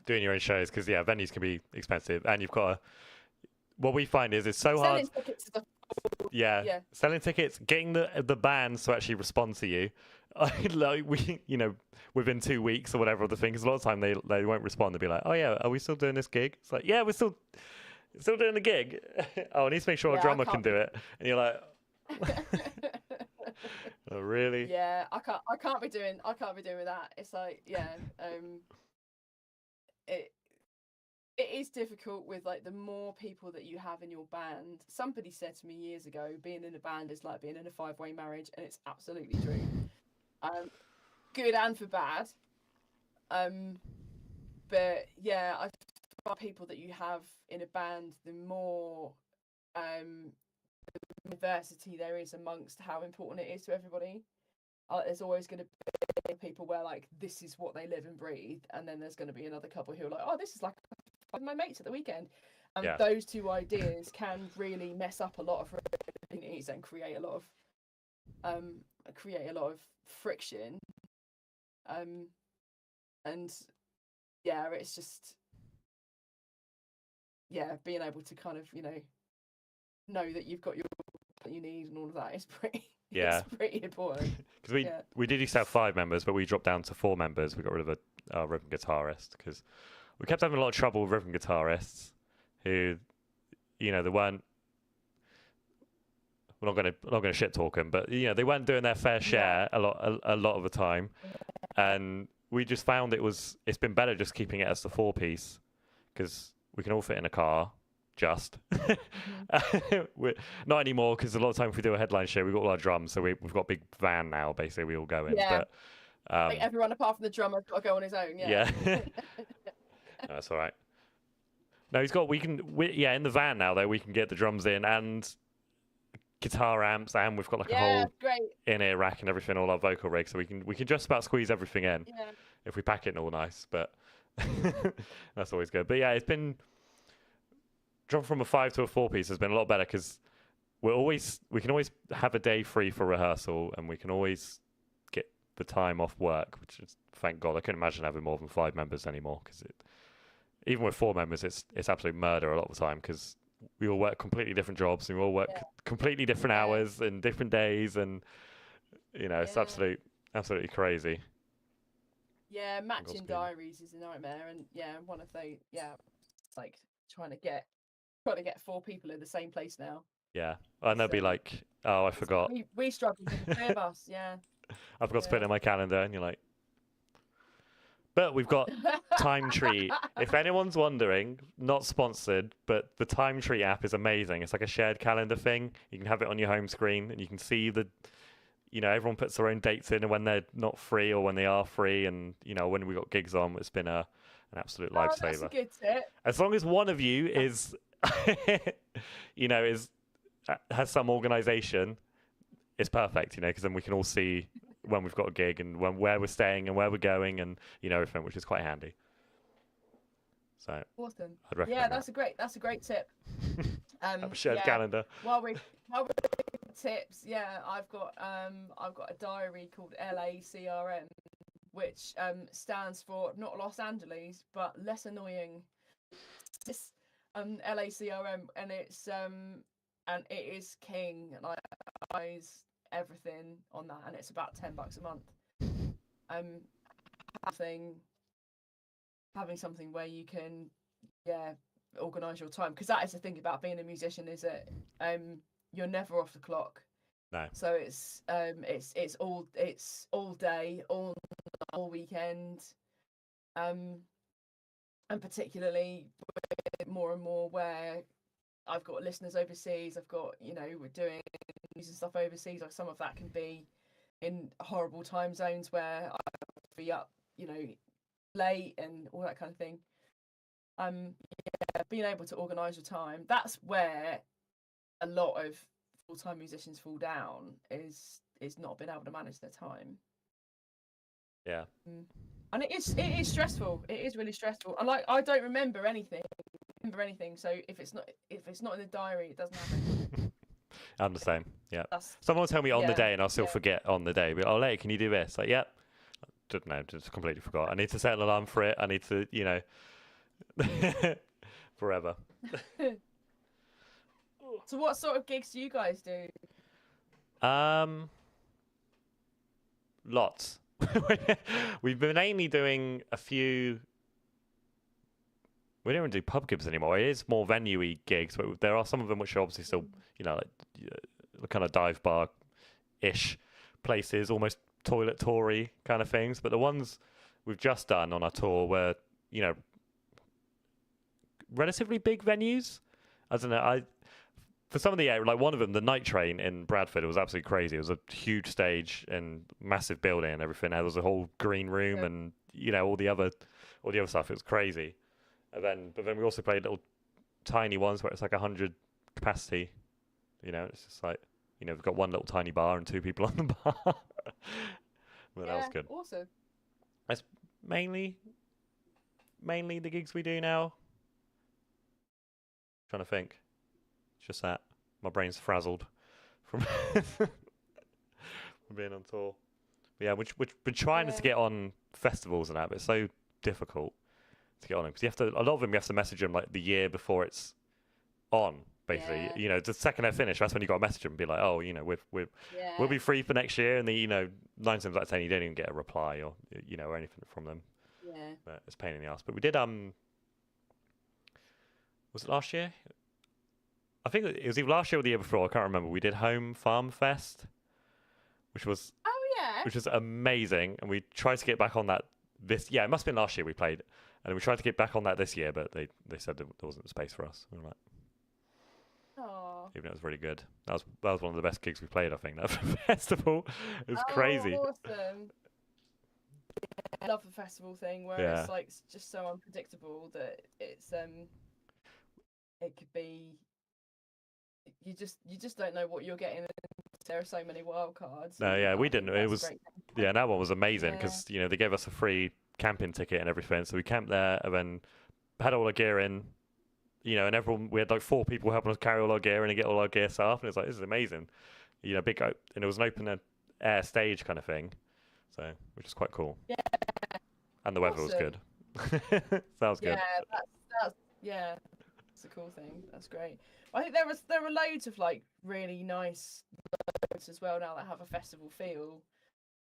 Speaker 1: doing your own shows, because venues can be expensive, and you've got to, what we find is it's so hard. Selling tickets, getting the bands to actually respond to you. Like we, within 2 weeks or whatever of the thing, because a lot of the time they won't respond. They'll be like, oh yeah, are we still doing this gig? It's like, yeah, we're still doing the gig. Oh, I need to make sure a drummer can do it. And you're like, oh really?
Speaker 2: Yeah, I can't be doing that. It's like, it is difficult with like the more people that you have in your band. Somebody said to me years ago, being in a band is like being in a 5-way marriage, and it's absolutely true. Good and for bad. But yeah, I find people that you have in a band, the more diversity there is amongst how important it is to everybody. There's always going to be people where like this is what they live and breathe, and then there's going to be another couple who are like, oh, this is like my mates at the weekend. And those two ideas can really mess up a lot of opportunities and create a lot of friction. And it's just being able to kind of know that you've got what you need and all of that is pretty it's pretty important.
Speaker 1: Because we did used to have 5 members, but we dropped down to 4 members. We got rid of a rhythm guitarist because we kept having a lot of trouble with rhythm guitarists who, they weren't. We're not going to shit talk them, but they weren't doing their fair share a lot of the time, and we just found it's been better just keeping it as the 4-piece because we can all fit in a car. Just not anymore, because a lot of time if we do a headline show, we've got all our drums, so we've got a big van now. Basically, we all go in. But
Speaker 2: like everyone apart from the drummer got to go on his own.
Speaker 1: Yeah. That's all right. No, in the van now though we can get the drums in and guitar amps, and we've got like a whole in-ear rack and everything, all our vocal rigs, so we can just about squeeze everything in if we pack it in all nice. But that's always good. But it's been jump from a 5 to a 4-piece has been a lot better because we can always have a day free for rehearsal, and we can always get the time off work, which is, thank God. I couldn't imagine having more than 5 members anymore, because even with 4 members, it's absolute murder a lot of the time, because we all work completely different jobs, and we all work completely different hours and different days, and it's absolutely crazy.
Speaker 2: Yeah, matching diaries is a nightmare, and one of the it's like trying to get 4 people in the same place now.
Speaker 1: Yeah, and they'll be like, "Oh, I forgot."
Speaker 2: We struggle with the 3 of us. Yeah,
Speaker 1: I forgot to put it in my calendar, and you're like, but we've got Time Tree. If anyone's wondering, not sponsored, but the Time Tree app is amazing. It's like a shared calendar thing. You can have it on your home screen, and you can see everyone puts their own dates in, and when they're not free or when they are free, and when we got gigs on, it's been an absolute lifesaver.
Speaker 2: That's a good tip.
Speaker 1: As long as one of you is, has some organisation, it's perfect, because then we can all see when we've got a gig and where we're staying and where we're going, and everything, which is quite handy. So
Speaker 2: awesome.
Speaker 1: I'd recommend
Speaker 2: that's a great tip.
Speaker 1: Have a shared calendar.
Speaker 2: While we tips, I've got a diary called LACRM, which stands for not Los Angeles but less annoying. It's LACRM, and it's and it is king, and I advise everything on that, and it's about $10 a month. Having something where you can organize your time, because that is the thing about being a musician, is that you're never off the clock.
Speaker 1: No.
Speaker 2: So it's all day, all weekend, and particularly more and more where I've got listeners overseas. I've got, we're doing news and stuff overseas. Like some of that can be in horrible time zones where I be up, late and all that kind of thing. Being able to organise your time, that's where a lot of full-time musicians fall down, is not being able to manage their time.
Speaker 1: Yeah.
Speaker 2: And it is stressful. It is really stressful. And like, I don't remember anything. So if it's not in the diary, it doesn't happen.
Speaker 1: I'm the same. Yeah. Someone will tell me on the day and I'll still forget on the day. But, oh, Lay, can you do this? Like, yep. No, just completely forgot. I need to set an alarm for it. I need to, forever.
Speaker 2: So what sort of gigs do you guys do?
Speaker 1: Lots. We've been mainly doing a few. We don't even do pub gigs anymore. It is more venue-y gigs, but there are some of them which are obviously still, like kind of dive bar-ish places, almost toilet toury kind of things. But the ones we've just done on our tour were, relatively big venues. I don't know. For some of the, like one of them, the Night Train in Bradford, it was absolutely crazy. It was a huge stage and massive building and everything. There was a whole green room and all the other stuff. It was crazy. But then we also played little tiny ones where it's like 100 capacity. It's just like we've got one little tiny bar and 2 people on the bar. But that was good.
Speaker 2: Awesome.
Speaker 1: That's mainly the gigs we do now. Trying to think. It's just that my brain's frazzled from being on tour. But yeah, we've been trying to get on festivals and that, but it's so difficult to get on them because a lot of them you have to message them like the year before it's on. Basically, the second they finish, that's when you got to message them and be like, oh, we'll be free for next year, and 9 times out of 10 you don't even get a reply or or anything from them.
Speaker 2: Yeah.
Speaker 1: But it's a pain in the ass. But we did was it last year? I think it was either last year or the year before. I can't remember. We did Home Farm Fest, which was amazing, and we tried to get back on that this. Yeah, it must have been last year we played, and we tried to get back on that this year, but they said there wasn't space for us. We were like, even though it was really good. That was one of the best gigs we played. I think that festival. It was crazy.
Speaker 2: Awesome. I love the festival thing where it's like just so unpredictable that it's it could be. You just don't know what you're getting. There are so many wild cards.
Speaker 1: No, yeah, we didn't. It was that one was amazing because they gave us a free camping ticket and everything, so we camped there and then had all our gear in, and everyone we had like 4 people helping us carry all our gear in and get all our gear set up, and it's like this is amazing, big and it was an open air stage kind of thing, so which is quite cool.
Speaker 2: Yeah,
Speaker 1: and the weather was good. Sounds good.
Speaker 2: Yeah, that's a cool thing. That's great. I think there are loads of like really nice roads as well now that have a festival feel.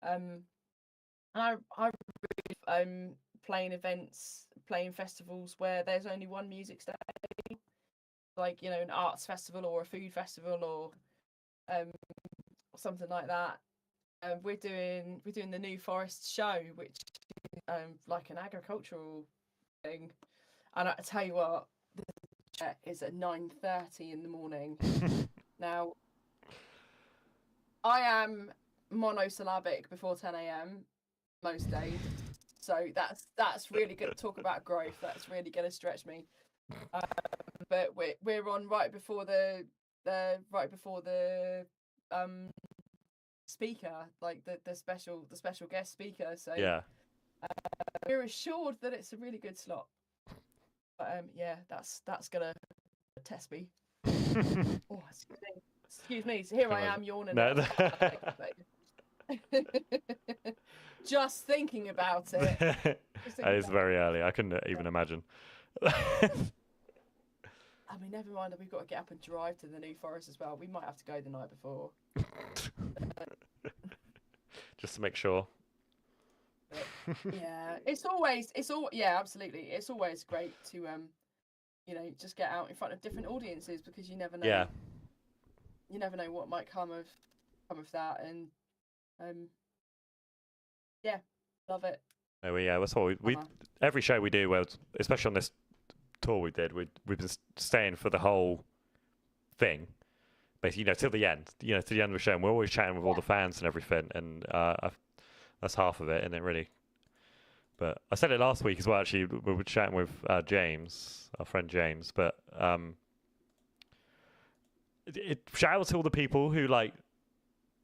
Speaker 2: And I really playing festivals where there's only one music stage, like an arts festival or a food festival or something like that. We're doing the New Forest show, which is like an agricultural thing, and I tell you what. Is at 9:30 in the morning. Now, I am monosyllabic before 10 a.m. most days, so that's really good to talk about growth. That's really going to stretch me. But we're on right before the speaker, like the special guest speaker. So we're assured that it's a really good slot. But that's gonna test me. Excuse me. So here I am yawning.
Speaker 1: No.
Speaker 2: Just thinking about it.
Speaker 1: That is very early. I couldn't even imagine.
Speaker 2: I mean, never mind that we've got to get up and drive to the New Forest as well. We might have to go the night before.
Speaker 1: Just to make sure.
Speaker 2: Yeah, absolutely. It's always great to just get out in front of different audiences because you never know.
Speaker 1: Yeah.
Speaker 2: You never know what might come of come of that, and yeah, love it.
Speaker 1: Oh, yeah, that's what we every show we do, well, especially on this tour we did, we've been staying for the whole thing, basically, till the end, till the end of the show. And we're always chatting with all the fans and everything, and that's half of it, and it really. But I said it last week as well. Actually, we were chatting with James, our friend James. But shout out to all the people who like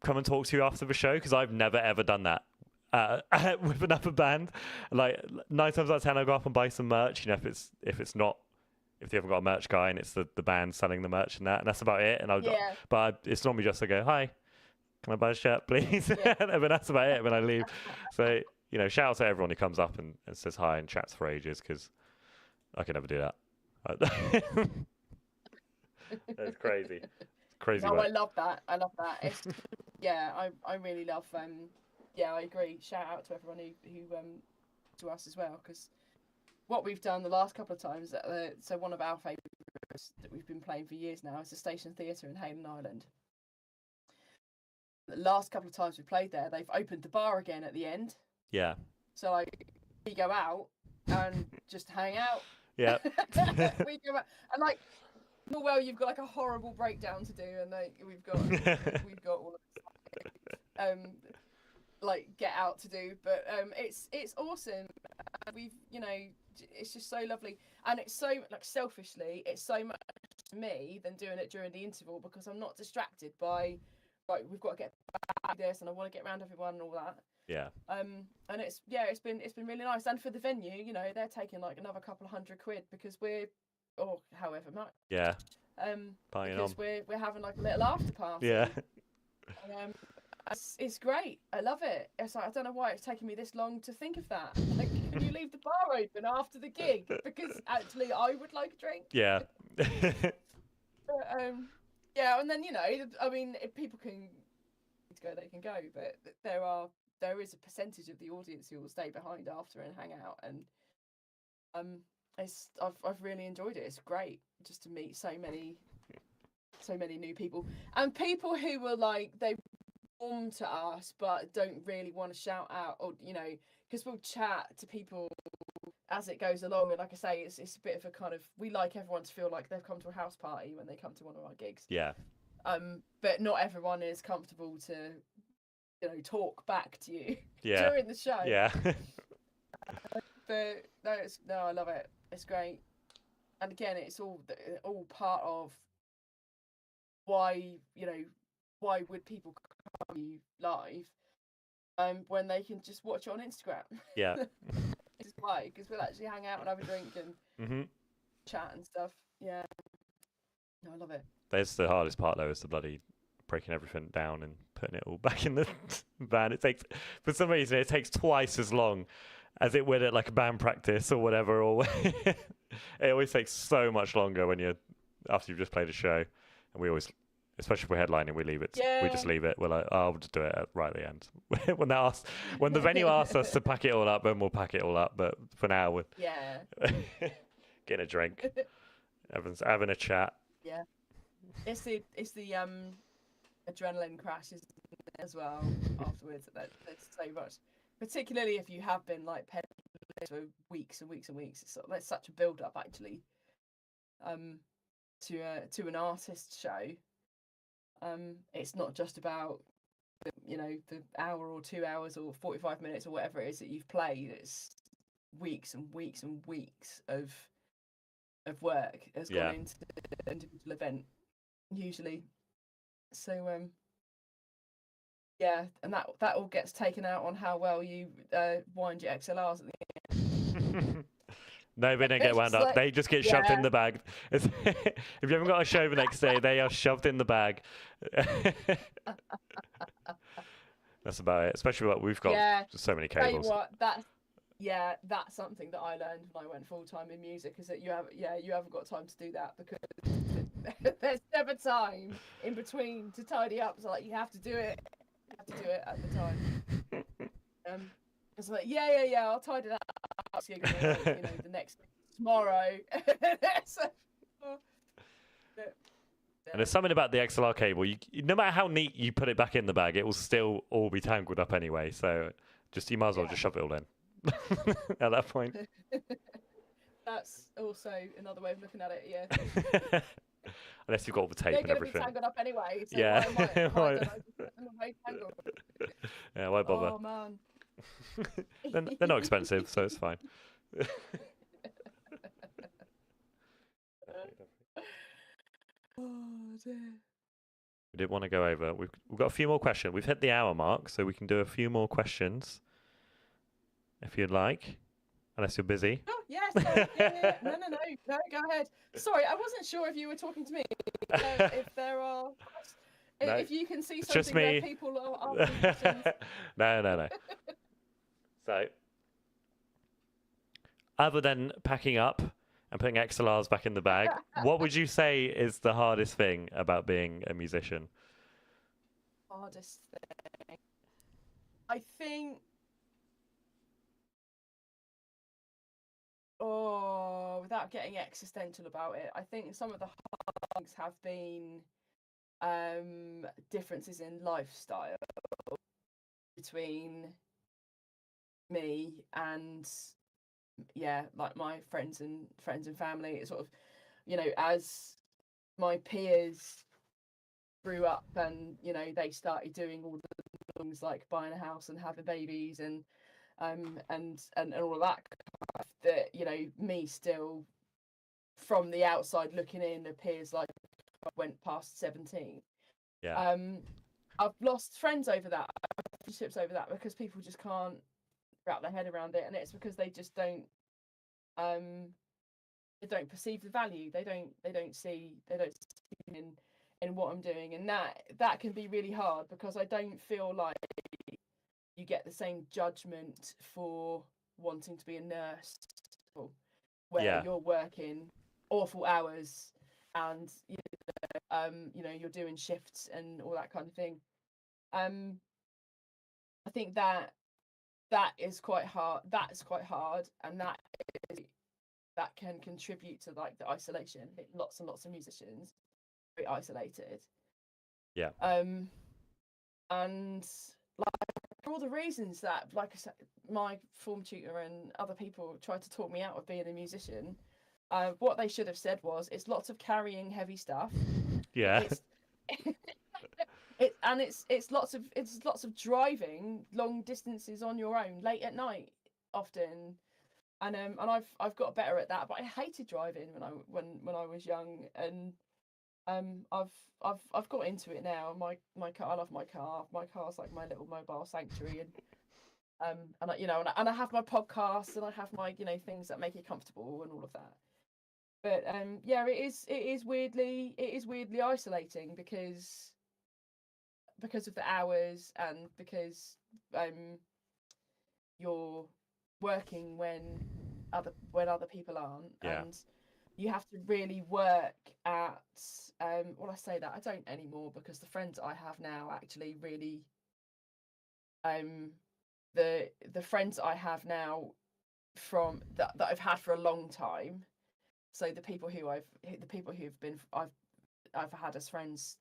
Speaker 1: come and talk to you after the show, because I've never ever done that with another band. Like 9 times out of 10, I go up and buy some merch. If they haven't got a merch guy and it's the band selling the merch and that's about it. And it's normally just I go, hi, can I buy a shirt, please? Yeah. And then that's about it when I leave. So. Shout out to everyone who comes up and says hi and chats for ages, because I can never do that. That's crazy. It's crazy.
Speaker 2: No, I love that. It's, I really love. I agree. Shout out to everyone who to us as well, because what we've done the last couple of times. So one of our favourites that we've been playing for years now is the Station Theatre in Hayden Island. The last couple of times we played there, they've opened the bar again at the end.
Speaker 1: Yeah.
Speaker 2: So like we go out and just hang out.
Speaker 1: Yeah.
Speaker 2: We go out and like, well, you've got like a horrible breakdown to do, and like we've got all of like get out to do, but it's awesome. We've it's just so lovely, and it's so like selfishly, it's so much to me than doing it during the interval, because I'm not distracted by right, we've got to get back to this, and I want to get around everyone and all that.
Speaker 1: Yeah.
Speaker 2: And it's been really nice, and for the venue, they're taking like another couple of £100 because however much.
Speaker 1: Yeah.
Speaker 2: Because we're having like a little after party.
Speaker 1: Yeah.
Speaker 2: It's great. I love it. It's like, I don't know why it's taken me this long to think of that. Like, can you leave the bar open after the gig? Because actually, I would like a drink.
Speaker 1: Yeah.
Speaker 2: But, and then I mean, if people can go, they can go. But there is a percentage of the audience who will stay behind after and hang out, and I've really enjoyed it. It's great just to meet so many new people, and people who were like, they warm to us but don't really want to shout out, or because we'll chat to people as it goes along, and like I say, it's a bit of a kind of, we like everyone to feel like they've come to a house party when they come to one of our gigs.
Speaker 1: Yeah.
Speaker 2: But not everyone is comfortable to talk back to you during the show.
Speaker 1: Yeah.
Speaker 2: But no, I love it. It's great. And again, it's all part of why would people come to you live when they can just watch it on Instagram.
Speaker 1: Yeah.
Speaker 2: This is why, because we'll actually hang out and have a drink and chat and stuff. Yeah. No, I love it.
Speaker 1: That's the hardest part though, is the bloody breaking everything down and putting it all back in the van. It takes, for some reason, it takes twice as long as it would at like a band practice or whatever. Or it always takes so much longer after you've just played a show. And we always, especially if we're headlining, we leave it. Yeah. We just leave it. We're like, we'll just do it right at the end. when the venue asks us to pack it all up, then we'll pack it all up. But for now, we're getting a drink, having a chat.
Speaker 2: Yeah, it's the adrenaline crashes as well afterwards. That's so much, particularly if you have been like pedaling for weeks and weeks and weeks. There's such a build up actually to an artist show. It's not just about the hour or 2 hours or 45 minutes or whatever it is that you've played. It's weeks and weeks and weeks of work has gone into the individual event usually. So and that all gets taken out on how well you wind your XLRs at the end.
Speaker 1: No, they don't get wound up. They just get shoved in the bag. If you haven't got a show the next day, they are shoved in the bag. That's about it. Especially what we've got so many cables.
Speaker 2: Tell you what, that's something that I learned when I went full time in music, is that you haven't got time to do that, because there's never time in between to tidy up. So like you have to do it. You have to do it at the time. It's like I'll tidy that up. So the next tomorrow. So,
Speaker 1: And there's something about the XLR cable. No matter how neat you put it back in the bag, it will still all be tangled up anyway. So you might as well just shove it all in at that point.
Speaker 2: That's also another way of looking at it. Yeah.
Speaker 1: Unless you've got all the tape
Speaker 2: They're
Speaker 1: and
Speaker 2: going to be
Speaker 1: everything.
Speaker 2: tangled up anyway. So
Speaker 1: Yeah.
Speaker 2: why don't I just put them away tangled?
Speaker 1: Yeah, why bother?
Speaker 2: Oh man.
Speaker 1: They're not expensive, so it's fine.
Speaker 2: Oh dear.
Speaker 1: We did want to go over. We've got a few more questions. We've hit the hour mark, so we can do a few more questions if you'd like, unless you're busy.
Speaker 2: Oh yes. Yeah. No. Go ahead. Sorry, I wasn't sure if you were talking to me. If there are,
Speaker 1: No,
Speaker 2: if you can see
Speaker 1: it's
Speaker 2: something
Speaker 1: just me.
Speaker 2: where people are asking questions.
Speaker 1: No. So, other than packing up and putting XLRs back in the bag, what would you say is the hardest thing about being a musician?
Speaker 2: Hardest thing, I think. Oh, without getting existential about it, I think some of the hard things have been differences in lifestyle between me and like my friends and family. It's sort of, as my peers grew up and they started doing all the things like buying a house and having babies and all of that me still from the outside looking in appears like I went past 17.
Speaker 1: Yeah.
Speaker 2: I've lost friends over that, friendships over that, because people just can't wrap their head around it, and it's because they just don't perceive the value. They don't see in what I'm doing, and that can be really hard, because I don't feel like you get the same judgment for wanting to be a nurse, where you're working awful hours and you're doing shifts and all that kind of thing. I think that is quite hard. That's quite hard, and that can contribute to like the isolation. I think lots and lots of musicians are very isolated.
Speaker 1: Yeah.
Speaker 2: And like for all the reasons that, like I said, my form tutor and other people tried to talk me out of being a musician. What they should have said was, it's lots of carrying heavy stuff.
Speaker 1: Yeah.
Speaker 2: It's lots of driving long distances on your own late at night often, and I've got better at that. But I hated driving when I was young, and I've got into it now. My car, I love my car. My car's like my little mobile sanctuary, and I have my podcast, and I have my things that make it comfortable and all of that. But it is weirdly isolating, because of the hours, and because you're working when other people aren't, and you have to really work at well, I say that I don't anymore, because the friends I have now actually really the friends I have now from that I've had for a long time. So the people who've been I've had as friends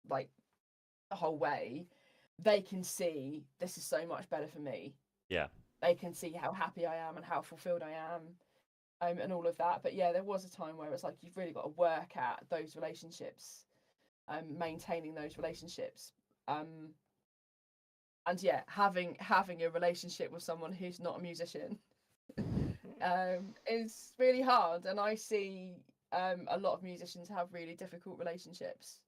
Speaker 2: like the whole way, they can see this is so much better for me.
Speaker 1: Yeah.
Speaker 2: They can see how happy I am and how fulfilled I am, and all of that. But there was a time where it's like you've really got to work at those relationships, maintaining those relationships, and having a relationship with someone who's not a musician is really hard. And I see a lot of musicians have really difficult relationships.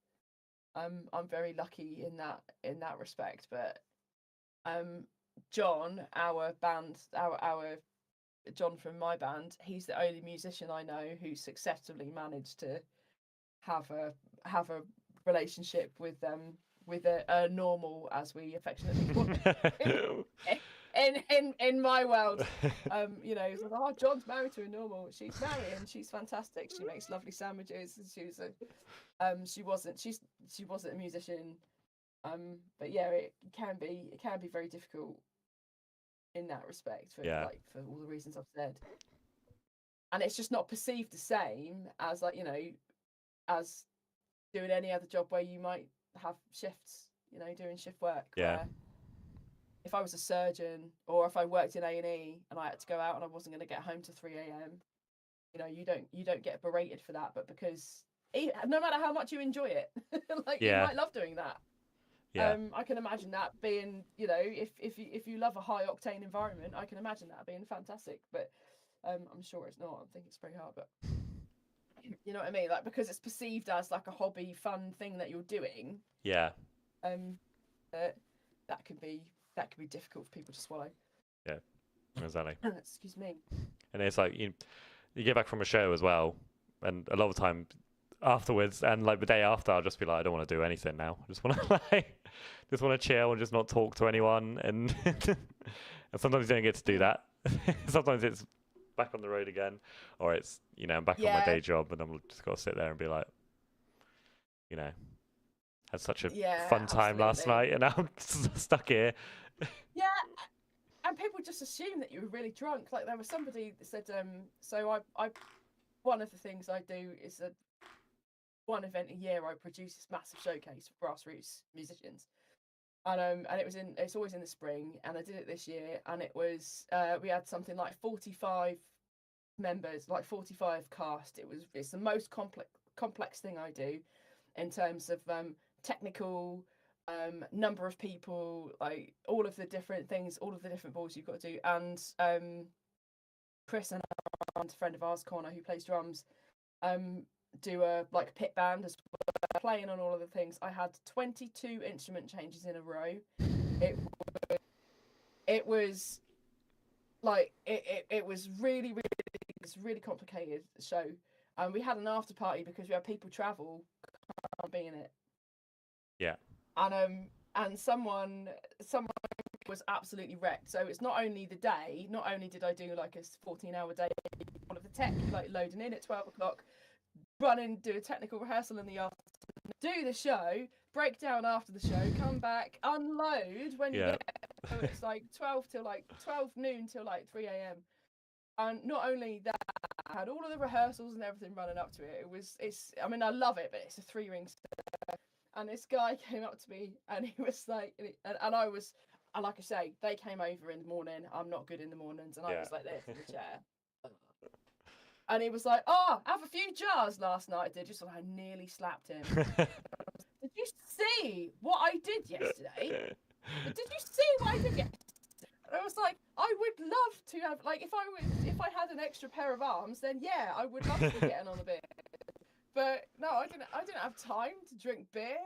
Speaker 2: I'm very lucky in that respect. But John, our John from my band, he's the only musician I know who successfully managed to have a relationship with a normal, as we affectionately call it. In my world, it's like, oh, John's married to a normal. She's married and she's fantastic. She makes lovely sandwiches. And she wasn't a musician. But it can be very difficult in that respect for all the reasons I've said. And it's just not perceived the same as as doing any other job where you might have shifts, you know, doing shift work.
Speaker 1: Yeah.
Speaker 2: Where if I was a surgeon or if I worked in A&E and I had to go out and I wasn't going to get home till 3 a.m, you know, you don't get berated for that, but because no matter how much you enjoy it, like you might love doing that.
Speaker 1: Yeah.
Speaker 2: I can imagine that being, you know, if you love a high octane environment, I can imagine that being fantastic. But I'm sure it's not. I think it's pretty hard, but you know what I mean? Like, because it's perceived as like a hobby, fun thing that you're doing.
Speaker 1: Yeah.
Speaker 2: That can be difficult for people to swallow.
Speaker 1: Yeah. Exactly.
Speaker 2: Excuse me.
Speaker 1: And it's like you get back from a show as well, and a lot of the time afterwards and like the day after, I'll just be like, I don't want to do anything now. I just want to just want to chill and just not talk to anyone. And and sometimes you don't get to do that. Sometimes it's back on the road again, or it's, you know, I'm back on my day job and I'm just got to sit there and be like, you know, had such a fun time last night and now I'm stuck here.
Speaker 2: Yeah. And people just assume that you were really drunk. Like, there was somebody that said, so I one of the things I do is that one event a year I produce this massive showcase for grassroots musicians, and it's always in the spring, and I did it this year, and it was we had something like 45 members, like 45 cast. It's the most complex thing I do in terms of technical, number of people, like all of the different things, all of the different balls you've got to do. And Chris and a friend of ours, Connor, who plays drums, do a like pit band as well, playing on all of the things. I had 22 instrument changes in a row. It was like it was really complicated show. And we had an after party because we had people travel, can't be in it.
Speaker 1: Yeah.
Speaker 2: And someone was absolutely wrecked. So it's not only the day, not only did I do like a 14-hour day, all of the tech, like loading in at 12 o'clock, run in, do a technical rehearsal in the afternoon, do the show, break down after the show, come back, unload when you get, so it's like 12 noon till like 3 a.m. And not only that, I had all of the rehearsals and everything running up to it. I mean, I love it, but it's a 3-ring set. And this guy came up to me and he was like, and I was, like I say, they came over in the morning. I'm not good in the mornings. And I was like this in the chair. And he was like, oh, have a few jars last night. I did. Just like, I nearly slapped him. Did you see what I did yesterday? Did you see what I did yesterday? And I was like, I would love to have, like, if I had an extra pair of arms, then yeah, I would love to be getting on a bit. But no, I didn't have time to drink beer.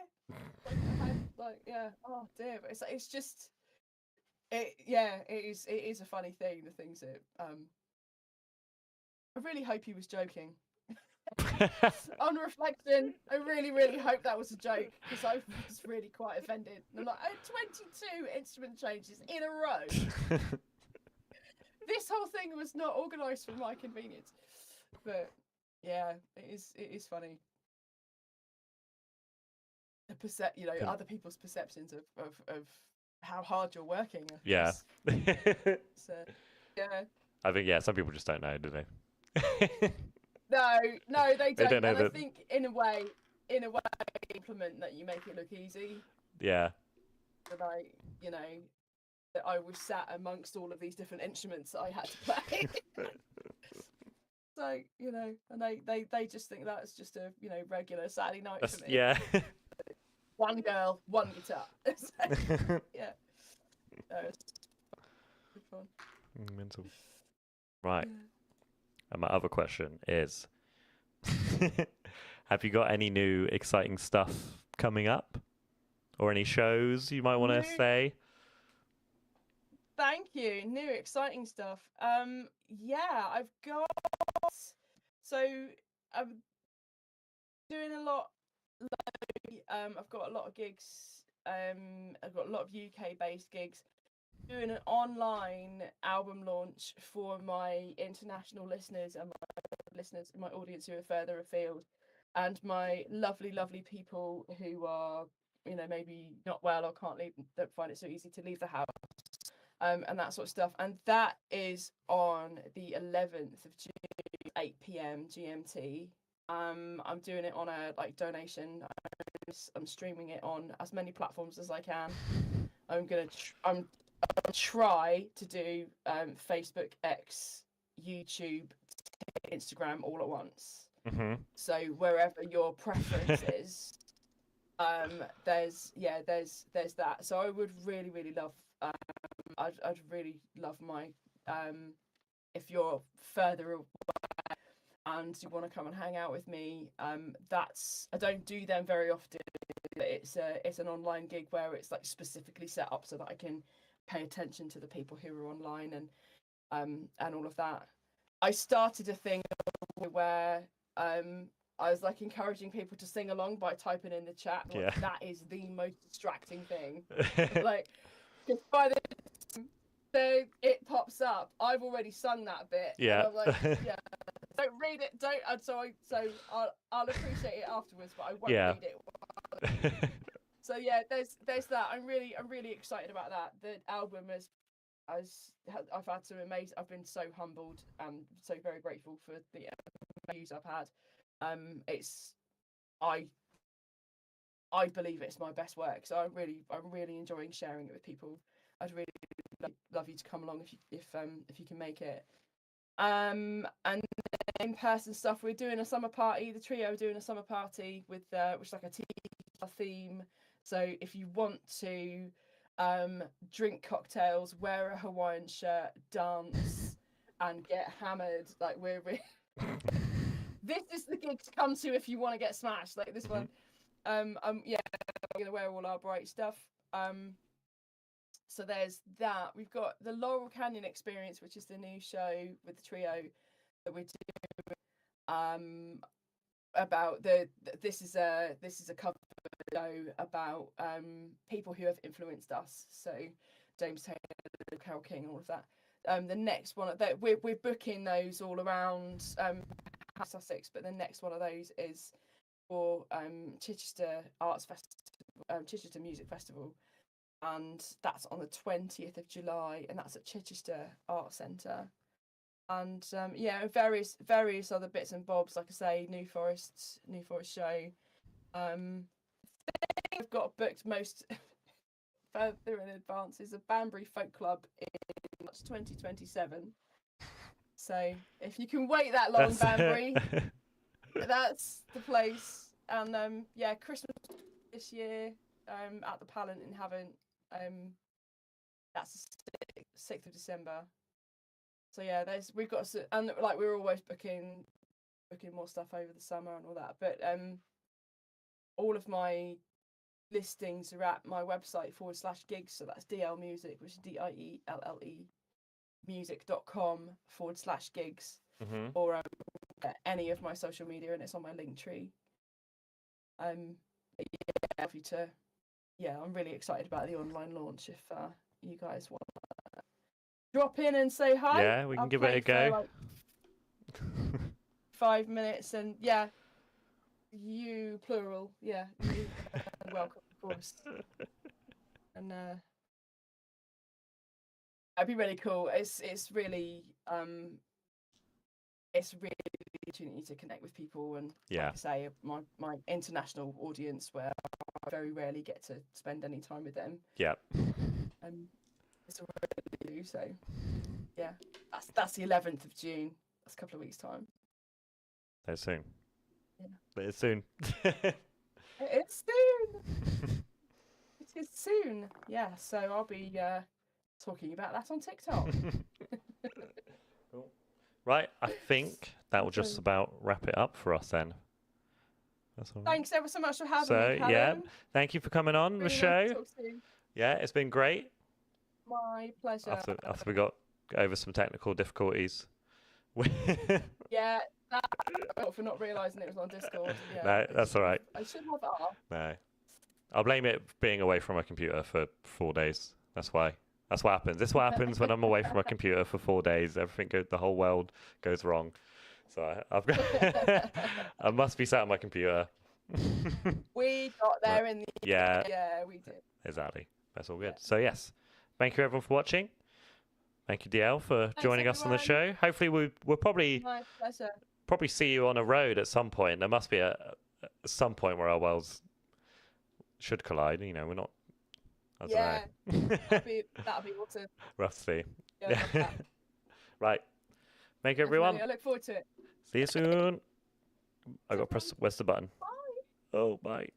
Speaker 2: Oh dear. But it's just, it is a funny thing. The things that I really hope he was joking. On reflection, I really hope that was a joke, because I was really quite offended. And I'm like, I had 22 instrument changes in a row. This whole thing was not organised for my convenience. But yeah, it is funny. Other people's perceptions of how hard you're working.
Speaker 1: Yeah.
Speaker 2: So, yeah.
Speaker 1: I think some people just don't know, do they?
Speaker 2: No, they don't.
Speaker 1: They don't know
Speaker 2: and I think in a way, implement that you make it look easy.
Speaker 1: Yeah.
Speaker 2: But that I was sat amongst all of these different instruments that I had to play. So, and they just think that's just a, regular Saturday night for me.
Speaker 1: Yeah.
Speaker 2: One girl, one guitar. Yeah. No, it's good fun.
Speaker 1: Mental. Right. Yeah. And my other question is, have you got any new exciting stuff coming up? Or any shows you might want to say?
Speaker 2: Thank you. New exciting stuff. I've got... So, I'm doing a lot... I've got a lot of gigs. I've got a lot of UK-based gigs. Doing an online album launch for my international listeners and my audience who are further afield, and my lovely people who are, maybe not well or don't find it so easy to leave the house, and that sort of stuff. And that is on the 11th of June, 8 p.m. GMT. I'm doing it on a donation. I'm streaming it on as many platforms as I can. I'm gonna try to do Facebook, X, YouTube, Instagram all at once.
Speaker 1: Mm-hmm.
Speaker 2: So wherever your preference is, there's that. So I would really love. I'd really love my if you're further away and you want to come and hang out with me. That's, I don't do them very often. It's an online gig where it's like specifically set up so that I can pay attention to the people who are online and all of that. I started a thing where I was like encouraging people to sing along by typing in the chat. Like,
Speaker 1: Yeah.
Speaker 2: that is the most distracting thing. Like, because by the time it pops up, I've already sung that bit.
Speaker 1: Yeah.
Speaker 2: And I'm like, yeah. Don't read it. Don't. And so I'll appreciate it afterwards, but I won't read it. So yeah, there's that. I'm really excited about that. The album I've had some amazing. I've been so humbled and so very grateful for the views I've had. I believe it's my best work, so I'm really enjoying sharing it with people. I'd really love you to come along if you can make it. And in-person stuff, we're doing a summer party. The trio are doing a summer party with which is like a theme. So if you want to drink cocktails, wear a Hawaiian shirt, dance, and get hammered, like we're this is the gig to come to if you want to get smashed. Like this one, yeah, we're gonna wear all our bright stuff. So there's that. We've got the Laurel Canyon Experience, which is the new show with the trio that we're doing. About this is a cover show about people who have influenced us. So James Taylor, Carole King, all of that. The next one that we're booking those all around Sussex, but the next one of those is for Chichester Arts Festival, Chichester Music Festival, and that's on the 20th of July, and that's at Chichester Arts Centre. And yeah, various other bits and bobs, like I say, New Forest show. I've got booked most further in advance is a Banbury Folk Club in March 2027. So if you can wait that long, Banbury, that's the place. And yeah, Christmas this year at the Pallant in Havant. That's the 6th of December. So yeah, we've got, and like we're always booking more stuff over the summer and all that. But all of my listings are at my website /gigs. So that's DL Music, which is DIELLE music.com/gigs, or any of my social media, and it's on my link tree. Yeah, I'm really excited about the online launch. If you guys want to drop in and say hi,
Speaker 1: yeah, we can give it a go.
Speaker 2: Like 5 minutes, and yeah, you plural, yeah, you welcome, of course. And it'd be really cool. It's really an opportunity to connect with people, and
Speaker 1: yeah,
Speaker 2: like I say, my international audience, where I very rarely get to spend any time with them.
Speaker 1: Yeah.
Speaker 2: It's already do so. Yeah, that's the 11th of June. That's a couple of weeks' time.
Speaker 1: That's soon.
Speaker 2: Yeah.
Speaker 1: But it's soon.
Speaker 2: It's soon. It is soon. Yeah, so I'll be talking about that on TikTok.
Speaker 1: Cool. Right, I think that will just about wrap it up for us then. That's all right.
Speaker 2: Thanks ever so much for having me,
Speaker 1: Callum. Yeah, thank you for coming on the show.
Speaker 2: Nice to talk to you.
Speaker 1: Yeah, it's been great.
Speaker 2: My pleasure.
Speaker 1: After we got over some technical difficulties.
Speaker 2: Yeah, for not realising it was on Discord. Yeah,
Speaker 1: no, that's all right.
Speaker 2: I should have asked.
Speaker 1: No, I'll blame it being away from my computer for 4 days. That's why. That's what happens. This is what happens when I'm away from my computer for 4 days. The whole world goes wrong. So I've got I must be sat on my computer.
Speaker 2: We got there in the
Speaker 1: yeah.
Speaker 2: Yeah, we did.
Speaker 1: Exactly. That's all good. Yeah. So yes, thank you everyone for watching. Thank you, DL, for joining us on the show. Hopefully we'll probably
Speaker 2: My pleasure.
Speaker 1: probably see you on a road at some point. There must be some point where our worlds should collide. You know, we're not. I don't know.
Speaker 2: That'd be awesome.
Speaker 1: Rough to see.
Speaker 2: Yeah, I love that.
Speaker 1: Right. Thank you,
Speaker 2: Definitely,
Speaker 1: everyone.
Speaker 2: I look forward to it.
Speaker 1: See you soon. I got to press. Where's the button?
Speaker 2: Bye.
Speaker 1: Oh, bye.